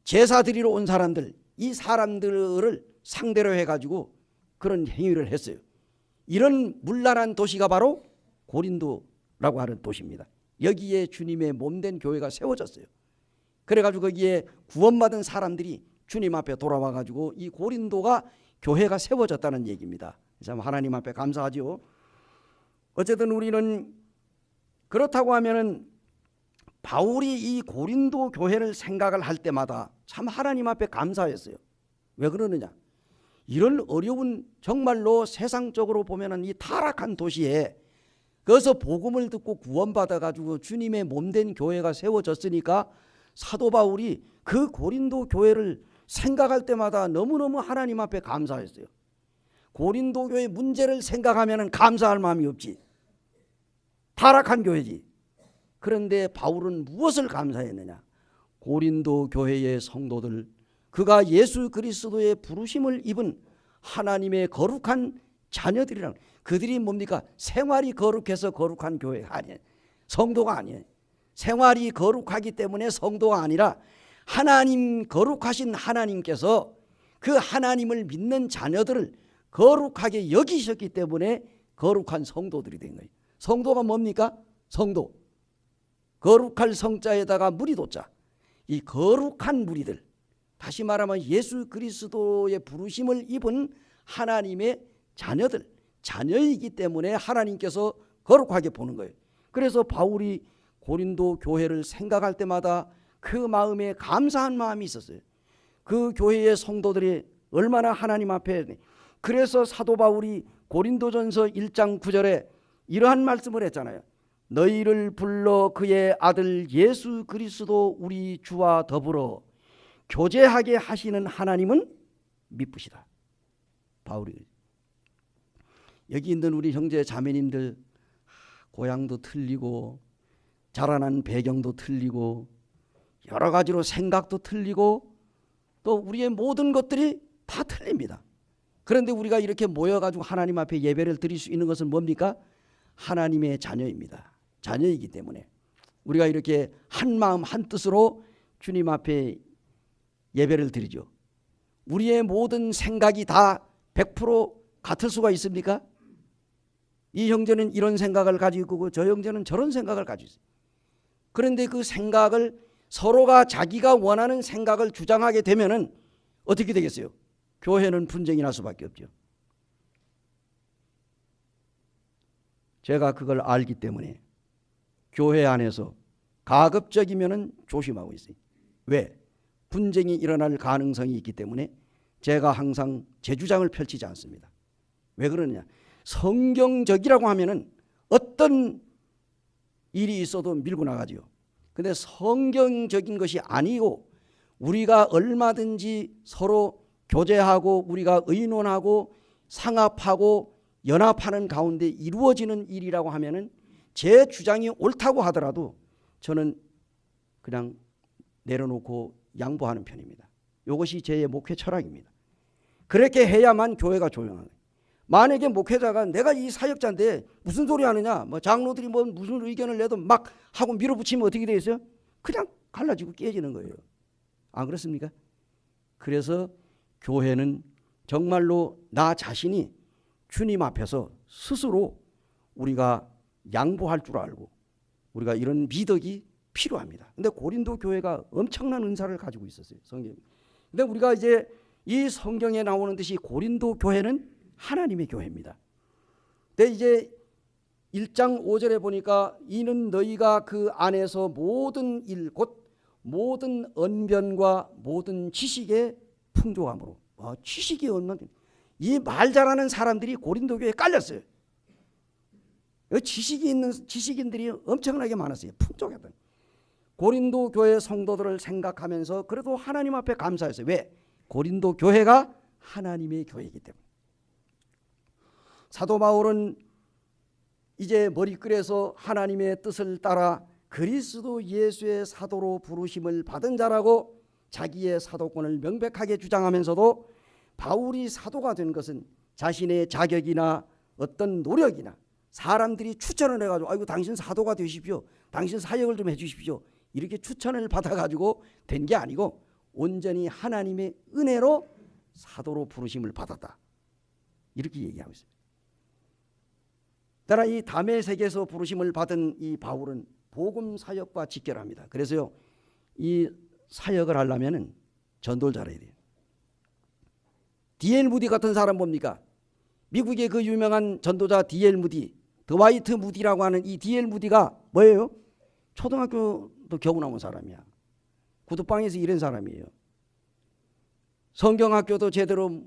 Speaker 1: 제사 드리러 온 사람들, 이 사람들을 상대로 해가지고 그런 행위를 했어요. 이런 문란한 도시가 바로 고린도라고 하는 도시입니다. 여기에 주님의 몸된 교회가 세워졌어요. 그래가지고 거기에 구원받은 사람들이 주님 앞에 돌아와가지고 이 고린도가 교회가 세워졌다는 얘기입니다. 참 하나님 앞에 감사하죠. 어쨌든 우리는 그렇다고 하면은 바울이 이 고린도 교회를 생각을 할 때마다 참 하나님 앞에 감사했어요. 왜 그러느냐? 이런 어려운, 정말로 세상적으로 보면은 이 타락한 도시에 거기서 복음을 듣고 구원받아가지고 주님의 몸된 교회가 세워졌으니까 사도 바울이 그 고린도 교회를 생각할 때마다 너무너무 하나님 앞에 감사했어요. 고린도 교회 문제를 생각하면 감사할 마음이 없지. 타락한 교회지. 그런데 바울은 무엇을 감사했느냐? 고린도 교회의 성도들, 그가 예수 그리스도의 부르심을 입은 하나님의 거룩한 자녀들이랑, 그들이 뭡니까? 생활이 거룩해서 거룩한 교회가 아니에요. 성도가 아니에요. 생활이 거룩하기 때문에 성도가 아니라 하나님, 거룩하신 하나님께서 그 하나님을 믿는 자녀들을 거룩하게 여기셨기 때문에 거룩한 성도들이 된 거예요. 성도가 뭡니까? 성도. 거룩할 성자에다가 무리도자. 이 거룩한 무리들, 다시 말하면 예수 그리스도의 부르심을 입은 하나님의 자녀들, 자녀이기 때문에 하나님께서 거룩하게 보는 거예요. 그래서 바울이 고린도 교회를 생각할 때마다 그 마음에 감사한 마음이 있었어요. 그 교회의 성도들이 얼마나 하나님 앞에, 그래서 사도 바울이 고린도전서 1장 9절에 이러한 말씀을 했잖아요. 너희를 불러 그의 아들 예수 그리스도 우리 주와 더불어 교제하게 하시는 하나님은 미쁘시다. 바울이 여기 있는 우리 형제 자매님들 고향도 틀리고 자라난 배경도 틀리고 여러 가지로 생각도 틀리고 또 우리의 모든 것들이 다 틀립니다. 그런데 우리가 이렇게 모여가지고 하나님 앞에 예배를 드릴 수 있는 것은 뭡니까? 하나님의 자녀입니다. 자녀이기 때문에 우리가 이렇게 한 마음 한 뜻으로 주님 앞에 예배를 드리죠. 우리의 모든 생각이 다 100% 같을 수가 있습니까? 이 형제는 이런 생각을 가지고 있고 저 형제는 저런 생각을 가지고 있어요. 그런데 그 생각을 서로가 자기가 원하는 생각을 주장하게 되면은 어떻게 되겠어요? 교회는 분쟁이 날 수밖에 없죠. 제가 그걸 알기 때문에 교회 안에서 가급적이면은 조심하고 있어요. 왜? 분쟁이 일어날 가능성이 있기 때문에 제가 항상 제 주장을 펼치지 않습니다. 왜 그러느냐? 성경적이라고 하면은 어떤 일이 있어도 밀고 나가지요. 근데 성경적인 것이 아니고 우리가 얼마든지 서로 교제하고 우리가 의논하고 상합하고 연합하는 가운데 이루어지는 일이라고 하면은 제 주장이 옳다고 하더라도 저는 그냥 내려놓고 양보하는 편입니다. 이것이 제 목회 철학입니다. 그렇게 해야만 교회가 조용한 거예요. 만약에 목회자가 내가 이 사역자인데 무슨 소리 하느냐, 뭐 장로들이 뭐 무슨 의견을 내도 막 하고 밀어붙이면 어떻게 되겠어요? 그냥 갈라지고 깨지는 거예요. 안 그렇습니까? 그래서 교회는 정말로 나 자신이 주님 앞에서 스스로 우리가 양보할 줄 알고 우리가 이런 미덕이 필요합니다. 근데 고린도 교회가 엄청난 은사를 가지고 있었어요. 성경. 근데 우리가 이제 이 성경에 나오는 듯이 고린도 교회는 하나님의 교회입니다. 근데 이제 1장 5절에 보니까 이는 너희가 그 안에서 모든 일 곧 모든 언변과 모든 지식에 풍족함으로 지식이 없는 이 말 잘하는 사람들이 고린도 교회에 깔렸어요. 지식이 있는 지식인들이 엄청나게 많았어요. 풍족했던 고린도 교회 성도들을 생각하면서 그래도 하나님 앞에 감사했어요. 왜? 고린도 교회가 하나님의 교회이기 때문에. 사도 바울은 이제 머리끌에서 하나님의 뜻을 따라 그리스도 예수의 사도로 부르심을 받은 자라고 자기의 사도권을 명백하게 주장하면서도 바울이 사도가 된 것은 자신의 자격이나 어떤 노력이나 사람들이 추천을 해가지고 아이고 당신 사도가 되십시오, 당신 사역을 좀 해주십시오 이렇게 추천을 받아가지고 된 게 아니고 온전히 하나님의 은혜로 사도로 부르심을 받았다 이렇게 얘기하고 있습니다. 따라 이 다메섹에서 부르심을 받은 이 바울은 복음 사역과 직결합니다. 그래서요 이 사역을 하려면은 전도를 잘해야 돼요. D.L. 무디 같은 사람 뭡니까? 미국의 그 유명한 전도자 D.L. 무디, 드와이트 무디라고 하는 이 D.L. 무디가 뭐예요? 초등학교도 겨우 나온 사람이야. 구두방에서 일한 사람이에요. 성경학교도 제대로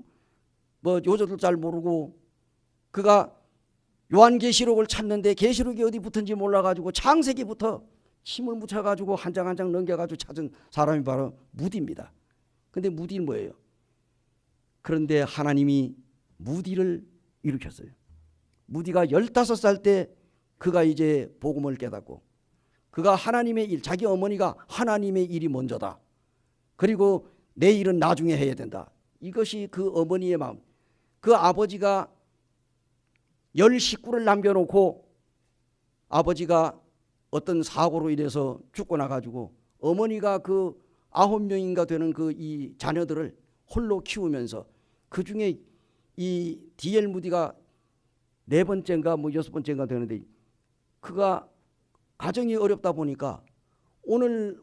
Speaker 1: 뭐 요절도 잘 모르고 그가 요한계시록을 찾는데 계시록이 어디 붙은지 몰라가지고 창세기부터 침을 묻혀가지고 한 장 한 장 넘겨가지고 찾은 사람이 바로 무디입니다. 근데 무디는 뭐예요? 그런데 하나님이 무디를 일으켰어요. 무디가 15살 때 그가 이제 복음을 깨닫고 그가 하나님의 일, 자기 어머니가 하나님의 일이 먼저다. 그리고 내 일은 나중에 해야 된다. 이것이 그 어머니의 마음. 그 아버지가 10식구를 남겨놓고 아버지가 어떤 사고로 인해서 죽고 나가지고 어머니가 그 9명인가 되는 그 이 자녀들을 홀로 키우면서 그 중에 이 D.L. 무디가 4번째인가 뭐 6번째인가 되는데 그가 가정이 어렵다 보니까 오늘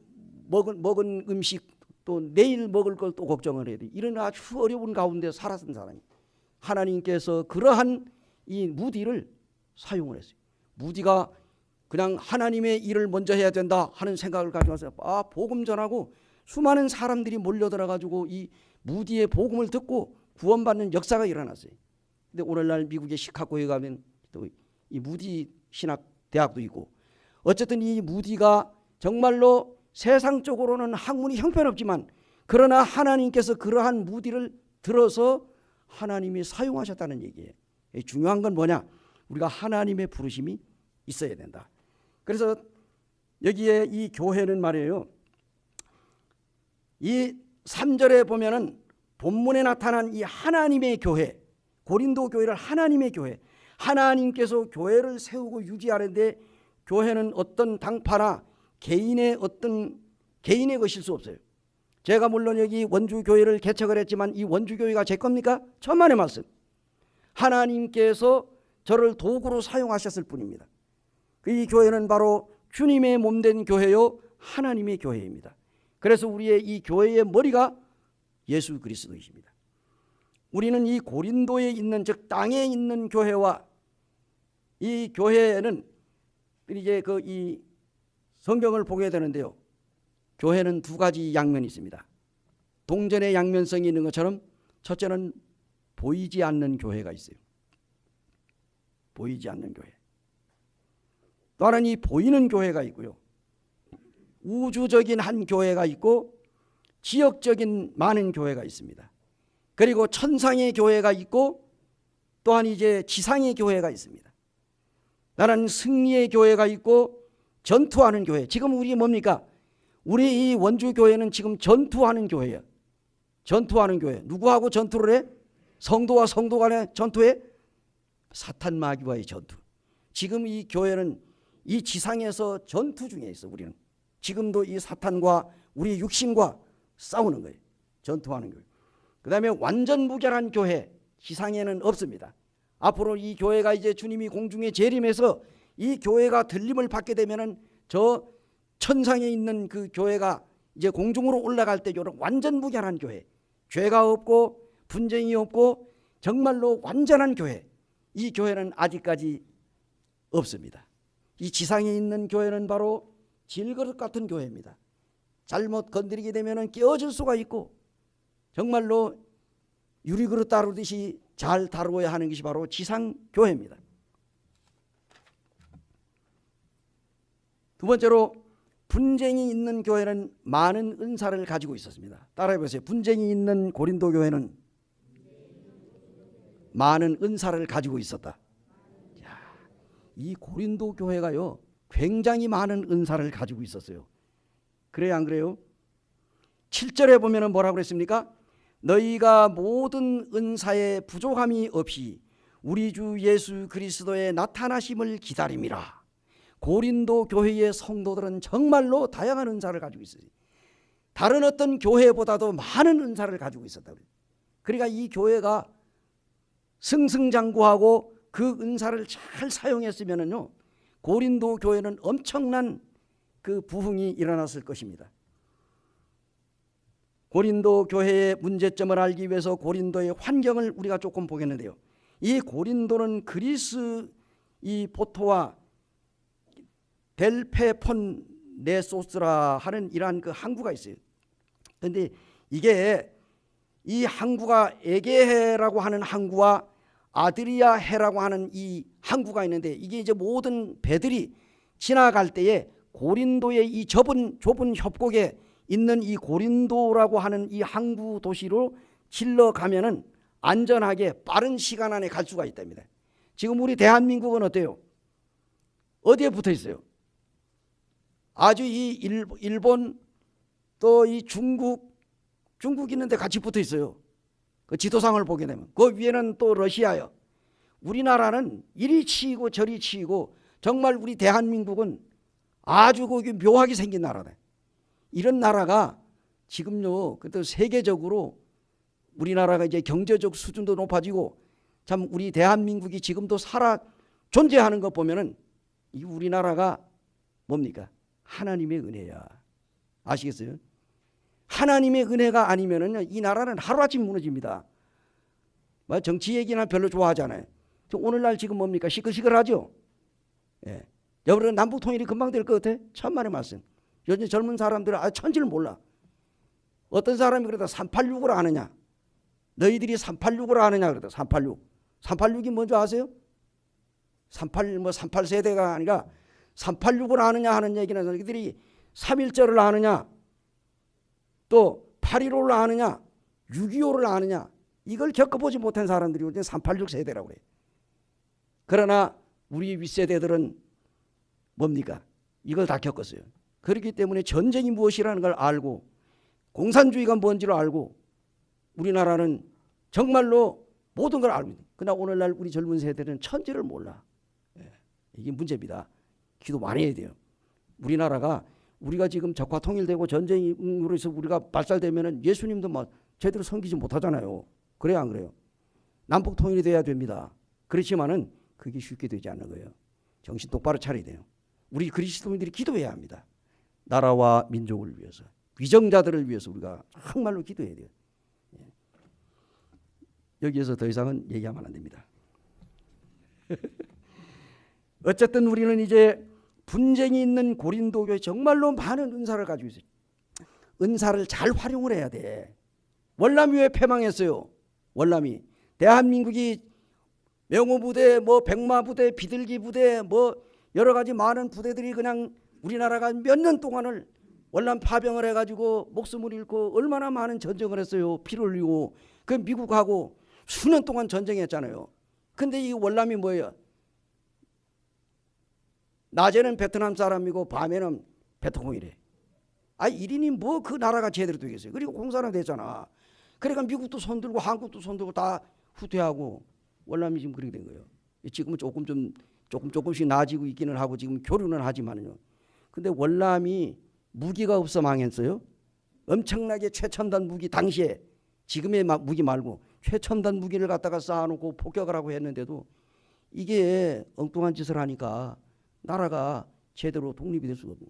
Speaker 1: 먹은 음식 또 내일 먹을 걸 또 걱정을 해야 돼. 이런 아주 어려운 가운데 살았던 사람이 하나님께서 그러한 이 무디를 사용을 했어요. 무디가 그냥 하나님의 일을 먼저 해야 된다 하는 생각을 가지고 와서 복음 전하고 수많은 사람들이 몰려들어 가지고 이 무디의 복음을 듣고 구원받는 역사가 일어났어요. 근데 오늘날 미국의 시카고에 가면 또 이 무디 신학 대학도 있고 어쨌든 이 무디가 정말로 세상적으로는 학문이 형편없지만 그러나 하나님께서 그러한 무디를 들어서 하나님이 사용하셨다는 얘기예요. 중요한 건 뭐냐? 우리가 하나님의 부르심이 있어야 된다. 그래서 여기에 이 교회는 말이에요. 이 3절에 보면은 본문에 나타난 이 하나님의 교회, 고린도 교회를 하나님의 교회, 하나님께서 교회를 세우고 유지하는데 교회는 어떤 당파나 개인의 것일 수 없어요. 제가 물론 여기 원주교회를 개척을 했지만 이 원주교회가 제 겁니까? 천만의 말씀. 하나님께서 저를 도구로 사용하셨을 뿐입니다. 이 교회는 바로 주님의 몸된 교회요 하나님의 교회입니다. 그래서 우리의 이 교회의 머리가 예수 그리스도이십니다. 우리는 이 고린도에 있는, 즉 땅에 있는 교회와 이 교회는 이제 이 성경을 보게 되는데요. 교회는 두 가지 양면이 있습니다. 동전의 양면성이 있는 것처럼 첫째는 보이지 않는 교회가 있어요. 보이지 않는 교회. 또 하나는 이 보이는 교회가 있고요. 우주적인 한 교회가 있고 지역적인 많은 교회가 있습니다. 그리고 천상의 교회가 있고 또한 이제 지상의 교회가 있습니다. 나는 승리의 교회가 있고 전투하는 교회. 지금 우리 뭡니까? 우리 이 원주교회는 지금 전투하는 교회예요. 전투하는 교회. 누구하고 전투를 해? 성도와 성도 간의 전투에? 사탄 마귀와의 전투. 지금 이 교회는 이 지상에서 전투 중에 있어. 우리는 지금도 이 사탄과 우리 육신과 싸우는 거예요. 전투하는 교회. 그 다음에 완전 무결한 교회, 지상에는 없습니다. 앞으로 이 교회가 이제 주님이 공중에 재림해서 이 교회가 들림을 받게 되면은 저 천상에 있는 그 교회가 이제 공중으로 올라갈 때 완전 무결한 교회, 죄가 없고 분쟁이 없고 정말로 완전한 교회, 이 교회는 아직까지 없습니다. 이 지상에 있는 교회는 바로 질그릇 같은 교회입니다. 잘못 건드리게 되면 깨어질 수가 있고 정말로 유리그릇 다루듯이 잘 다루어야 하는 것이 바로 지상교회입니다. 두 번째로 분쟁이 있는 교회는 많은 은사를 가지고 있었습니다. 따라해 보세요. 분쟁이 있는 고린도 교회는 많은 은사를 가지고 있었다. 이 고린도 교회가요 굉장히 많은 은사를 가지고 있었어요. 그래요 안 그래요? 7절에 보면 뭐라고 그랬습니까? 너희가 모든 은사에 부족함이 없이 우리 주 예수 그리스도의 나타나심을 기다림이라. 고린도 교회의 성도들은 정말로 다양한 은사를 가지고 있어요. 다른 어떤 교회보다도 많은 은사를 가지고 있었다. 그러니까 이 교회가 승승장구하고 그 은사를 잘 사용했으면요 고린도 교회는 엄청난 그 부흥이 일어났을 것입니다. 고린도 교회의 문제점을 알기 위해서 고린도의 환경을 우리가 조금 보겠는데요. 이 고린도는 그리스 이 보토와 델페폰네소스라 하는 이러한 그 항구가 있어요. 그런데 이게 이 항구가 에게해라고 하는 항구와 아드리아해라고 하는 이 항구가 있는데 이게 이제 모든 배들이 지나갈 때에 고린도의 이 좁은 협곡에 있는 이 고린도라고 하는 이 항구 도시로 질러 가면은 안전하게 빠른 시간 안에 갈 수가 있답니다. 지금 우리 대한민국은 어때요? 어디에 붙어 있어요? 아주 이 일본 또 이 중국 있는데 같이 붙어 있어요. 그 지도상을 보게 되면 그 위에는 또 러시아요. 우리나라는 이리 치이고 저리 치이고 정말 우리 대한민국은 아주 거기 묘하게 생긴 나라다. 이런 나라가 지금요 그때 세계적으로 우리나라가 이제 경제적 수준도 높아지고 참 우리 대한민국이 지금도 살아 존재하는 것 보면은 이 우리나라가 뭡니까? 하나님의 은혜야. 아시겠어요? 하나님의 은혜가 아니면은 이 나라는 하루아침 무너집니다. 정치 얘기나 별로 좋아하잖아요. 오늘날 지금 뭡니까? 시끌시끌하죠? 예. 여러분 남북 통일이 금방 될 것 같아? 천만의 말씀. 요즘 젊은 사람들은 천지를 몰라. 어떤 사람이 그러다 386을 아느냐? 너희들이 386을 아느냐? 그러다 386. 386이 뭔지 아세요? 38세대가 아니라 386을 아느냐 하는 얘기는 너희들이 3.1절을 아느냐? 또 8.15를 아느냐? 6.25를 아느냐? 이걸 겪어보지 못한 사람들이 요즘 386 세대라고 해요. 그러나 우리 윗세대들은 뭡니까? 이걸 다 겪었어요. 그렇기 때문에 전쟁이 무엇이라는 걸 알고 공산주의가 뭔지를 알고 우리나라는 정말로 모든 걸 알고 있는. 그러나 오늘날 우리 젊은 세대는 천지를 몰라. 이게 문제입니다. 기도 많이 해야 돼요. 우리가 지금 적화 통일되고 전쟁으로 해서 우리가 발살되면은 예수님도 막 제대로 섬기지 못하잖아요. 그래요, 안 그래요? 남북 통일이 돼야 됩니다. 그렇지만은 그게 쉽게 되지 않는 거예요. 정신 똑바로 차려야 돼요. 우리 그리스도인들이 기도해야 합니다. 나라와 민족을 위해서, 위정자들을 위해서 우리가 정말로 기도해야 돼요. 여기에서 더 이상은 얘기하면 안 됩니다. 어쨌든 우리는 이제 분쟁이 있는 고린도 교회 정말로 많은 은사를 가지고 있어요. 은사를 잘 활용을 해야 돼. 월남이 왜 패망했어요? 월남이 대한민국이 명호부대, 뭐 백마부대, 비둘기부대, 뭐 여러 가지 많은 부대들이 그냥 우리나라가 몇 년 동안을 월남 파병을 해가지고 목숨을 잃고 얼마나 많은 전쟁을 했어요. 피를 흘리고 그 미국하고 수년 동안 전쟁했잖아요. 근데 이 월남이 뭐예요? 낮에는 베트남 사람이고 밤에는 베트콩이래. 아, 1인이 뭐 그 나라가 제대로 되겠어요. 그리고 공산화 됐잖아. 그러니까 미국도 손들고 한국도 손들고 다 후퇴하고 월남이 지금 그렇게 된 거예요. 지금은 조금씩 나아지고 있기는 하고 지금 교류는 하지만요. 근데 월남이 무기가 없어 망했어요. 엄청나게 최첨단 무기, 당시에 지금의 무기 말고 최첨단 무기를 갖다가 쌓아놓고 폭격을 하고 했는데도 이게 엉뚱한 짓을 하니까 나라가 제대로 독립이 될 수가 없고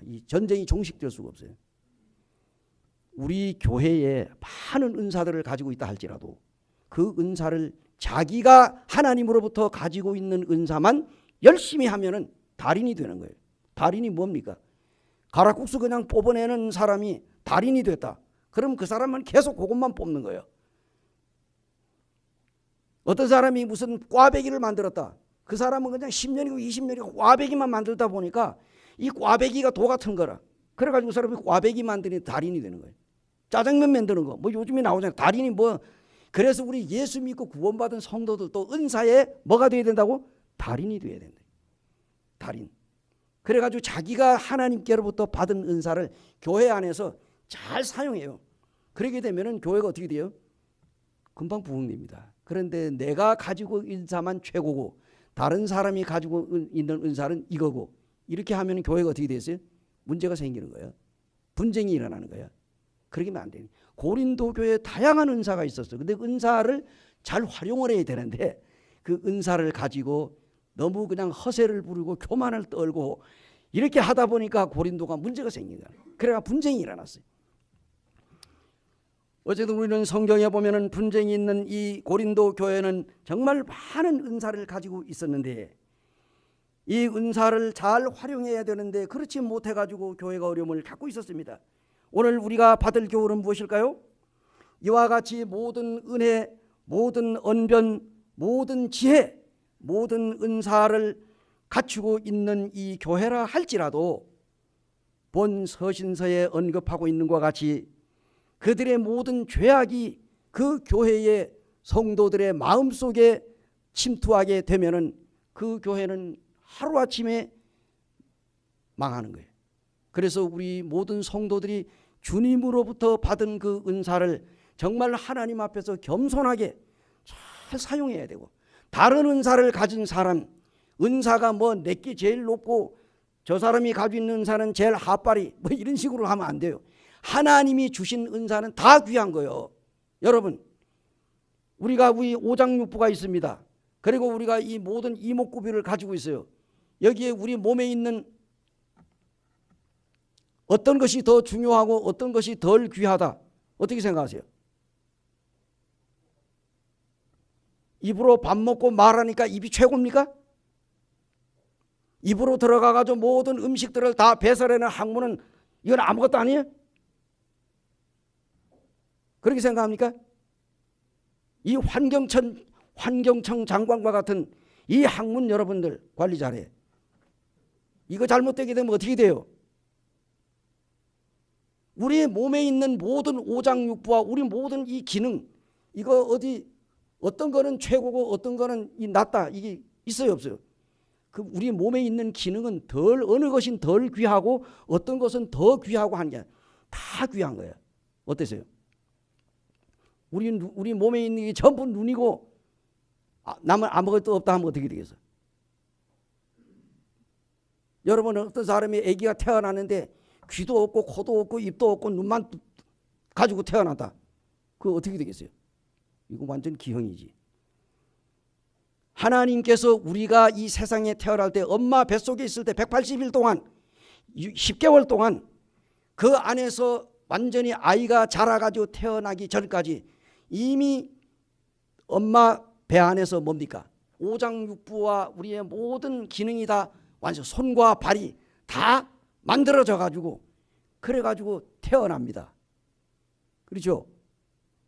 Speaker 1: 이 전쟁이 종식될 수가 없어요. 우리 교회에 많은 은사들을 가지고 있다 할지라도 그 은사를 자기가 하나님으로부터 가지고 있는 은사만 열심히 하면은 달인이 되는 거예요. 달인이 뭡니까? 가락국수 그냥 뽑아내는 사람이 달인이 됐다. 그럼 그 사람은 계속 그것만 뽑는 거예요. 어떤 사람이 무슨 꽈배기를 만들었다. 그 사람은 그냥 10년이고 20년이고 꽈배기만 만들다 보니까 이 꽈배기가 도 같은 거라. 그래가지고 그 사람이 꽈배기 만드는 달인이 되는 거예요. 짜장면 만드는 거. 뭐 요즘에 나오잖아요. 달인이 뭐. 그래서 우리 예수 믿고 구원받은 성도들도 은사에 뭐가 돼야 된다고? 달인이 돼야 된다. 달인. 그래가지고 자기가 하나님께로부터 받은 은사를 교회 안에서 잘 사용해요. 그렇게 되면은 교회가 어떻게 돼요? 금방 부흥됩니다. 그런데 내가 가지고 있는 은사만 최고고 다른 사람이 가지고 있는 은사는 이거고 이렇게 하면 교회가 어떻게 됐어요? 문제가 생기는 거예요. 분쟁이 일어나는 거예요. 그러게 하면 안 돼요. 고린도 교회에 다양한 은사가 있었어요. 근데 은사를 잘 활용을 해야 되는데 그 은사를 가지고 너무 그냥 허세를 부리고 교만을 떨고 이렇게 하다 보니까 고린도가 문제가 생긴 거예요. 그래가 분쟁이 일어났어요. 어쨌든 우리는 성경에 보면은 분쟁이 있는 이 고린도 교회는 정말 많은 은사를 가지고 있었는데 이 은사를 잘 활용해야 되는데 그렇지 못해가지고 교회가 어려움을 갖고 있었습니다. 오늘 우리가 받을 교훈은 무엇일까요? 이와 같이 모든 은혜, 모든 언변, 모든 지혜, 모든 은사를 갖추고 있는 이 교회라 할지라도 본 서신서에 언급하고 있는 것과 같이 그들의 모든 죄악이 그 교회의 성도들의 마음속에 침투하게 되면은 그 교회는 하루아침에 망하는 거예요. 그래서 우리 모든 성도들이 주님으로부터 받은 그 은사를 정말 하나님 앞에서 겸손하게 잘 사용해야 되고 다른 은사를 가진 사람 은사가 뭐 내게 제일 높고 저 사람이 가지고 있는 은사는 제일 하빠리 뭐 이런 식으로 하면 안 돼요. 하나님이 주신 은사는 다 귀한 거예요. 여러분 우리가 우리 오장육부가 있습니다. 그리고 우리가 이 모든 이목구비를 가지고 있어요. 여기에 우리 몸에 있는 어떤 것이 더 중요하고 어떤 것이 덜 귀하다. 어떻게 생각하세요? 입으로 밥 먹고 말하니까 입이 최고입니까? 입으로 들어가가지고 모든 음식들을 다 배설해내는 학문은 이건 아무것도 아니에요? 그렇게 생각합니까? 이 환경청 장관과 같은 이 학문 여러분들 관리 잘해. 이거 잘못되게 되면 어떻게 돼요? 우리 몸에 있는 모든 오장육부와 우리 모든 이 기능 이거 어디 어떤 거는 최고고 어떤 거는 낮다. 이게 있어요, 없어요? 그 우리 몸에 있는 기능은 어느 것이 덜 귀하고 어떤 것은 더 귀하고 하는 게 다 귀한 거예요. 어떠세요? 우리 몸에 있는 게 전부 눈이고 남은 아무것도 없다 하면 어떻게 되겠어요? 여러분은 어떤 사람이 아기가 태어나는데 귀도 없고 코도 없고 입도 없고 눈만 가지고 태어난다. 그거 어떻게 되겠어요? 이거 완전 기형이지. 하나님께서 우리가 이 세상에 태어날 때 엄마 뱃속에 있을 때 180일 동안 10개월 동안 그 안에서 완전히 아이가 자라가지고 태어나기 전까지 이미 엄마 배 안에서 뭡니까? 오장육부와 우리의 모든 기능이 다 완전 손과 발이 다 만들어져 가지고 그래가지고 태어납니다. 그렇죠?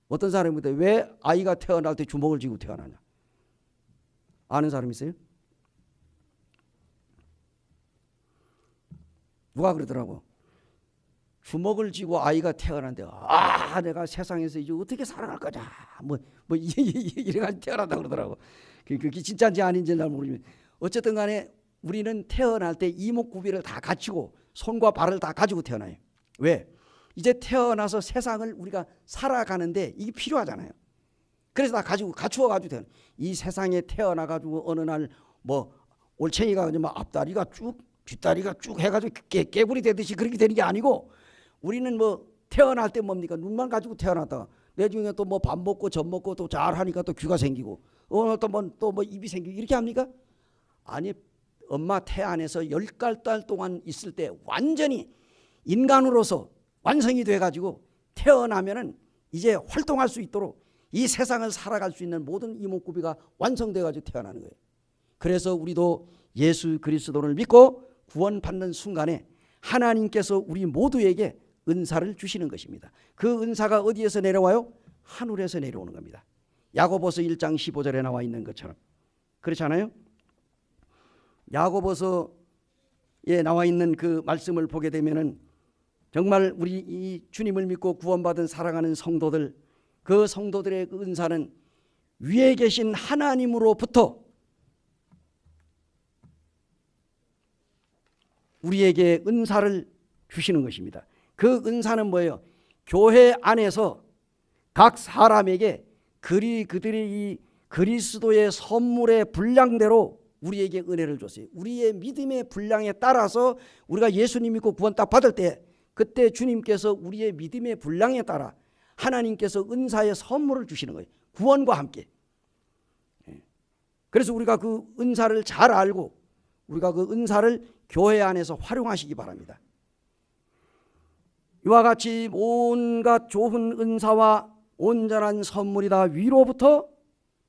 Speaker 1: 어떤 사람인데 왜 아이가 태어날 때 주먹을 쥐고 태어나냐? 아는 사람 있어요? 누가 그러더라고. 주먹을 쥐고 아이가 태어난데 내가 세상에서 이제 어떻게 살아갈 거냐 이래가지고 태어난다 그러더라고. 그게 진짜인지 아닌지 잘 모르지만 어쨌든 간에 우리는 태어날 때 이목구비를 다 갖추고 손과 발을 다 가지고 태어나요. 왜? 이제 태어나서 세상을 우리가 살아가는데 이게 필요하잖아요. 그래서 다 가지고 갖추어가지고 태어나. 이 세상에 태어나가지고 어느 날 올챙이가 앞다리가 쭉 뒷다리가 쭉 해가지고 깨구리 되듯이 그렇게 되는 게 아니고 우리는 태어날 때 뭡니까? 눈만 가지고 태어났다가 나중에 또 밥 먹고 젖 먹고 또 잘하니까 또 귀가 생기고 또 입이 생기고 이렇게 합니까? 아니, 엄마 태 안에서 10달 동안 있을 때 완전히 인간으로서 완성이 돼가지고 태어나면은 이제 활동할 수 있도록 이 세상을 살아갈 수 있는 모든 이목구비가 완성돼가지고 태어나는 거예요. 그래서 우리도 예수 그리스도를 믿고 구원받는 순간에 하나님께서 우리 모두에게 은사를 주시는 것입니다. 그 은사가 어디에서 내려와요? 하늘에서 내려오는 겁니다. 야고보서 1장 15절에 나와 있는 것처럼. 그렇지 않아요? 야고보서에 나와 있는 그 말씀을 보게 되면은 정말 우리 이 주님을 믿고 구원받은 사랑하는 성도들, 그 성도들의 그 은사는 위에 계신 하나님으로부터 우리에게 은사를 주시는 것입니다. 그 은사는 뭐예요? 교회 안에서 각 사람에게 그들이 이 그리스도의 선물의 분량대로 우리에게 은혜를 줬어요. 우리의 믿음의 분량에 따라서 우리가 예수님 믿고 구원 딱 받을 때 그때 주님께서 우리의 믿음의 분량에 따라 하나님께서 은사의 선물을 주시는 거예요. 구원과 함께. 그래서 우리가 그 은사를 잘 알고 우리가 그 은사를 교회 안에서 활용하시기 바랍니다. 이와 같이 온갖 좋은 은사와 온전한 선물이 다 위로부터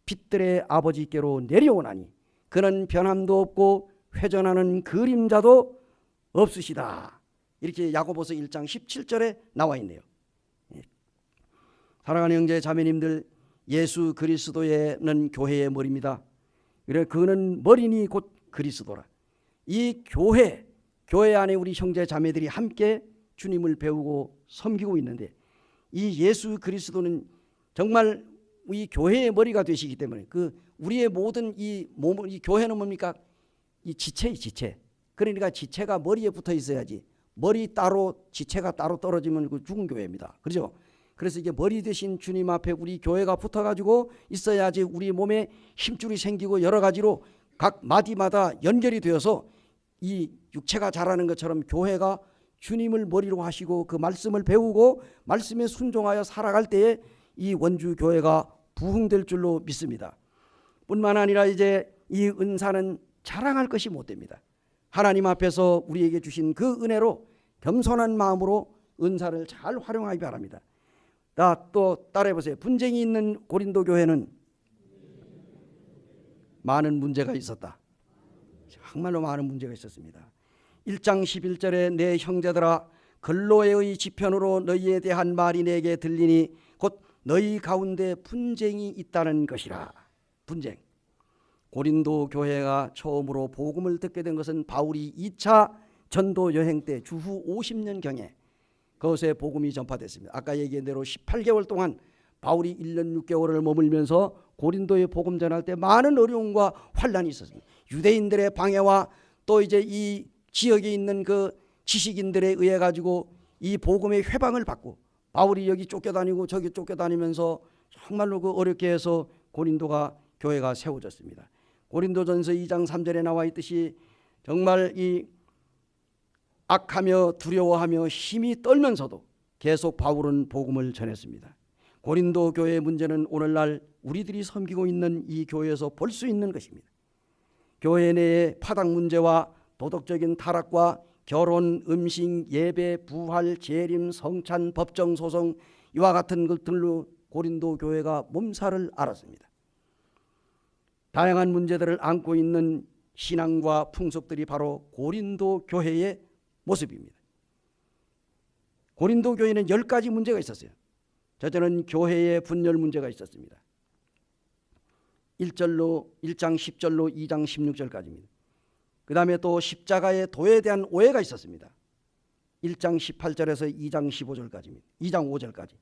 Speaker 1: 빛들의 아버지께로 내려오나니 그는 변함도 없고 회전하는 그림자도 없으시다. 이렇게 야고보서 1장 17절에 나와 있네요. 사랑하는 형제 자매님들, 예수 그리스도는 교회의 머리입니다. 그래 그는 머리니 곧 그리스도라. 이 교회 안에 우리 형제 자매들이 함께 주님을 배우고 섬기고 있는데 이 예수 그리스도는 정말 이 교회의 머리가 되시기 때문에 그 우리의 모든 이 교회는 뭡니까? 이 지체. 그러니까 지체가 머리에 붙어 있어야지 머리 따로 지체가 따로 떨어지면 그 죽은 교회입니다. 그렇죠? 그래서 이게 머리 대신 주님 앞에 우리 교회가 붙어가지고 있어야지 우리 몸에 힘줄이 생기고 여러 가지로 각 마디마다 연결이 되어서 이 육체가 자라는 것처럼 교회가 주님을 머리로 하시고 그 말씀을 배우고 말씀에 순종하여 살아갈 때에 이 원주 교회가 부흥될 줄로 믿습니다. 뿐만 아니라 이제 이 은사는 자랑할 것이 못 됩니다. 하나님 앞에서 우리에게 주신 그 은혜로 겸손한 마음으로 은사를 잘 활용하기 바랍니다. 또 따라해 보세요. 분쟁이 있는 고린도 교회는 많은 문제가 있었다. 정말로 많은 문제가 있었습니다. 1장 11절에 내 형제들아 글로에의 지편으로 너희에 대한 말이 내게 들리니 곧 너희 가운데 분쟁이 있다는 것이라. 분쟁. 고린도 교회가 처음으로 복음을 듣게 된 것은 바울이 2차 전도 여행 때 주후 50년경에 그것에 복음이 전파됐습니다. 아까 얘기한 대로 18개월 동안 바울이 1년 6개월을 머물면서 고린도에 복음 전할 때 많은 어려움과 환란이 있었습니다. 유대인들의 방해와 또 이제 이 지역에 있는 그 지식인들에 의해 가지고 이 복음의 회방을 받고 바울이 여기 쫓겨다니고 저기 쫓겨다니면서 정말로 그 어렵게 해서 고린도가 교회가 세워졌습니다. 고린도전서 2장 3절에 나와 있듯이 정말 이 악하며 두려워하며 힘이 떨면서도 계속 바울은 복음을 전했습니다. 고린도 교회의 문제는 오늘날 우리들이 섬기고 있는 이 교회에서 볼 수 있는 것입니다. 교회 내의 파당 문제와 도덕적인 타락과 결혼, 음식, 예배, 부활, 재림, 성찬, 법정 소송 이와 같은 것들로 고린도 교회가 몸살을 앓았습니다. 다양한 문제들을 안고 있는 신앙과 풍속들이 바로 고린도 교회의 모습입니다. 고린도 교회는 10가지 문제가 있었어요. 첫째는 교회의 분열 문제가 있었습니다. 1장 10절로 2장 16절까지입니다. 그 다음에 또 십자가의 도에 대한 오해가 있었습니다. 1장 18절에서 2장 15절까지입니다. 2장 5절까지.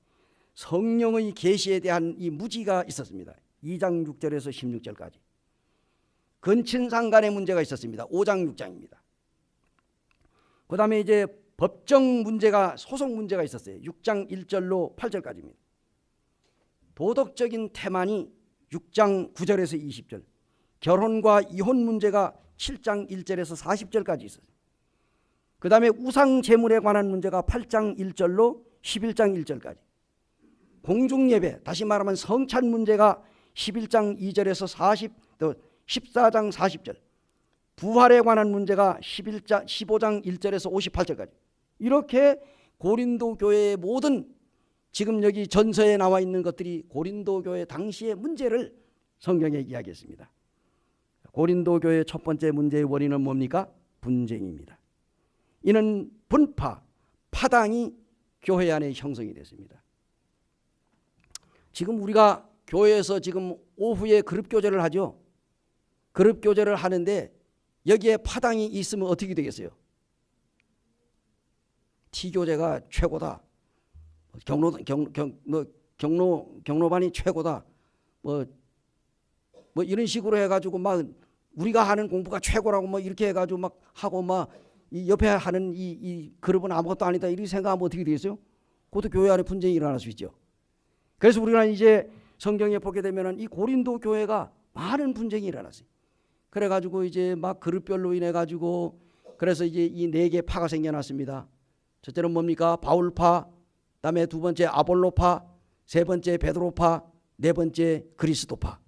Speaker 1: 성령의 계시에 대한 이 무지가 있었습니다. 2장 6절에서 16절까지. 근친상간의 문제가 있었습니다. 5장 6장입니다. 그 다음에 이제 법정 문제가 소송 문제가 있었어요. 6장 1절로 8절까지입니다. 도덕적인 태만이 6장 9절에서 20절. 결혼과 이혼 문제가 7장 1절에서 40절까지 있었어요. 그 다음에 우상 제물에 관한 문제가 8장 1절로 11장 1절까지. 공중예배, 다시 말하면 성찬 문제가 11장 2절에서 14장 40절. 부활에 관한 문제가 15장 1절에서 58절까지. 이렇게 고린도 교회의 모든 지금 여기 전서에 나와 있는 것들이 고린도 교회 당시의 문제를 성경에 이야기했습니다. 고린도 교회의 첫 번째 문제의 원인은 뭡니까? 분쟁입니다. 이는 분파, 파당이 교회 안에 형성이 됐습니다. 지금 우리가 교회에서 지금 오후에 그룹 교제를 하죠. 그룹 교제를 하는데 여기에 파당이 있으면 어떻게 되겠어요? T교제가 최고다. 경로반이 최고다. 뭐 이런 식으로 해가지고 막 우리가 하는 공부가 최고라고 뭐 이렇게 해가지고 막 하고 막 이 옆에 하는 이 그룹은 아무것도 아니다 이렇게 생각하면 어떻게 되겠어요? 그것도 교회 안에 분쟁이 일어날 수 있죠. 그래서 우리가 이제 성경에 보게 되면은 이 고린도 교회가 많은 분쟁이 일어났어요. 그래가지고 이제 막 그룹별로 인해 가지고 그래서 이제 이 4개 파가 생겨났습니다. 첫째는 뭡니까? 바울파, 그다음에 두 번째 아볼로파, 세 번째 베드로파, 네 번째 그리스도파.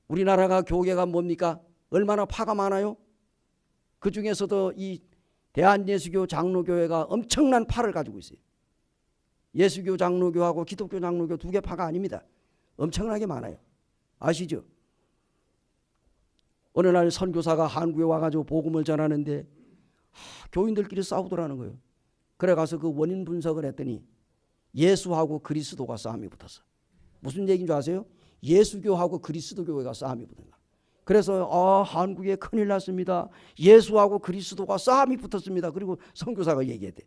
Speaker 1: 우리나라가 교계가 뭡니까? 얼마나 파가 많아요? 그 중에서도 이 대한예수교 장로교회가 엄청난 파를 가지고 있어요. 예수교 장로교하고 기독교 장로교 2개 파가 아닙니다. 엄청나게 많아요. 아시죠? 어느 날 선교사가 한국에 와가지고 복음을 전하는데 교인들끼리 싸우더라는 거예요. 그래 가서 그 원인 분석을 했더니 예수하고 그리스도가 싸움이 붙었어. 무슨 얘기인 줄 아세요? 예수교하고 그리스도교회가 싸움이 붙은 거야. 그래서 한국에 큰일 났습니다. 예수하고 그리스도가 싸움이 붙었습니다. 그리고 선교사가 얘기했대.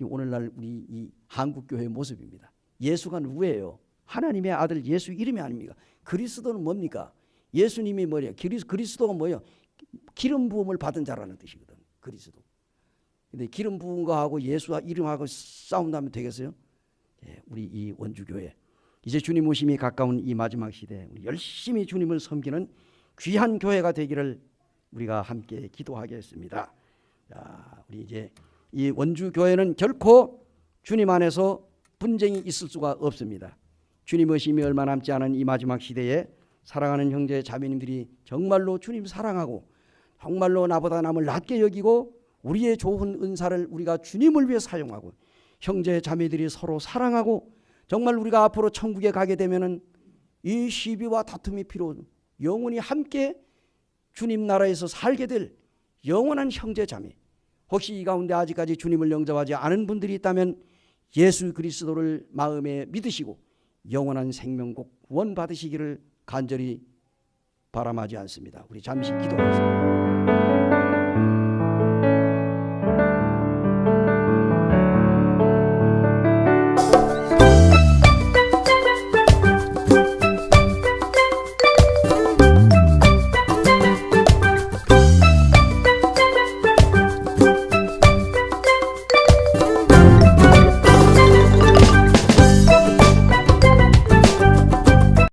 Speaker 1: 오늘날 우리 이 한국교회의 모습입니다. 예수가 누구예요? 하나님의 아들 예수 이름이 아닙니까? 그리스도는 뭡니까? 예수님이 뭐예요? 그리스도가 뭐예요? 기름 부음을 받은 자라는 뜻이거든. 그리스도. 근데 기름 부은 거하고 예수와 이름하고 싸운다면 되겠어요? 예, 우리 이 원주교회 이제 주님 오심이 가까운 이 마지막 시대에 우리 열심히 주님을 섬기는 귀한 교회가 되기를 우리가 함께 기도하겠습니다. 자, 우리 이제 이 원주교회는 결코 주님 안에서 분쟁이 있을 수가 없습니다. 주님 오심이 얼마 남지 않은 이 마지막 시대에 사랑하는 형제 자매님들이 정말로 주님 사랑하고 정말로 나보다 남을 낮게 여기고 우리의 좋은 은사를 우리가 주님을 위해 사용하고 형제 자매들이 서로 사랑하고 정말 우리가 앞으로 천국에 가게 되면은 이 시비와 다툼이 필요 없는 영원히 함께 주님 나라에서 살게 될 영원한 형제 자매. 혹시 이 가운데 아직까지 주님을 영접하지 않은 분들이 있다면 예수 그리스도를 마음에 믿으시고 영원한 생명국 구원 받으시기를 간절히 바람하지 않습니다. 우리 잠시 기도하겠습니다.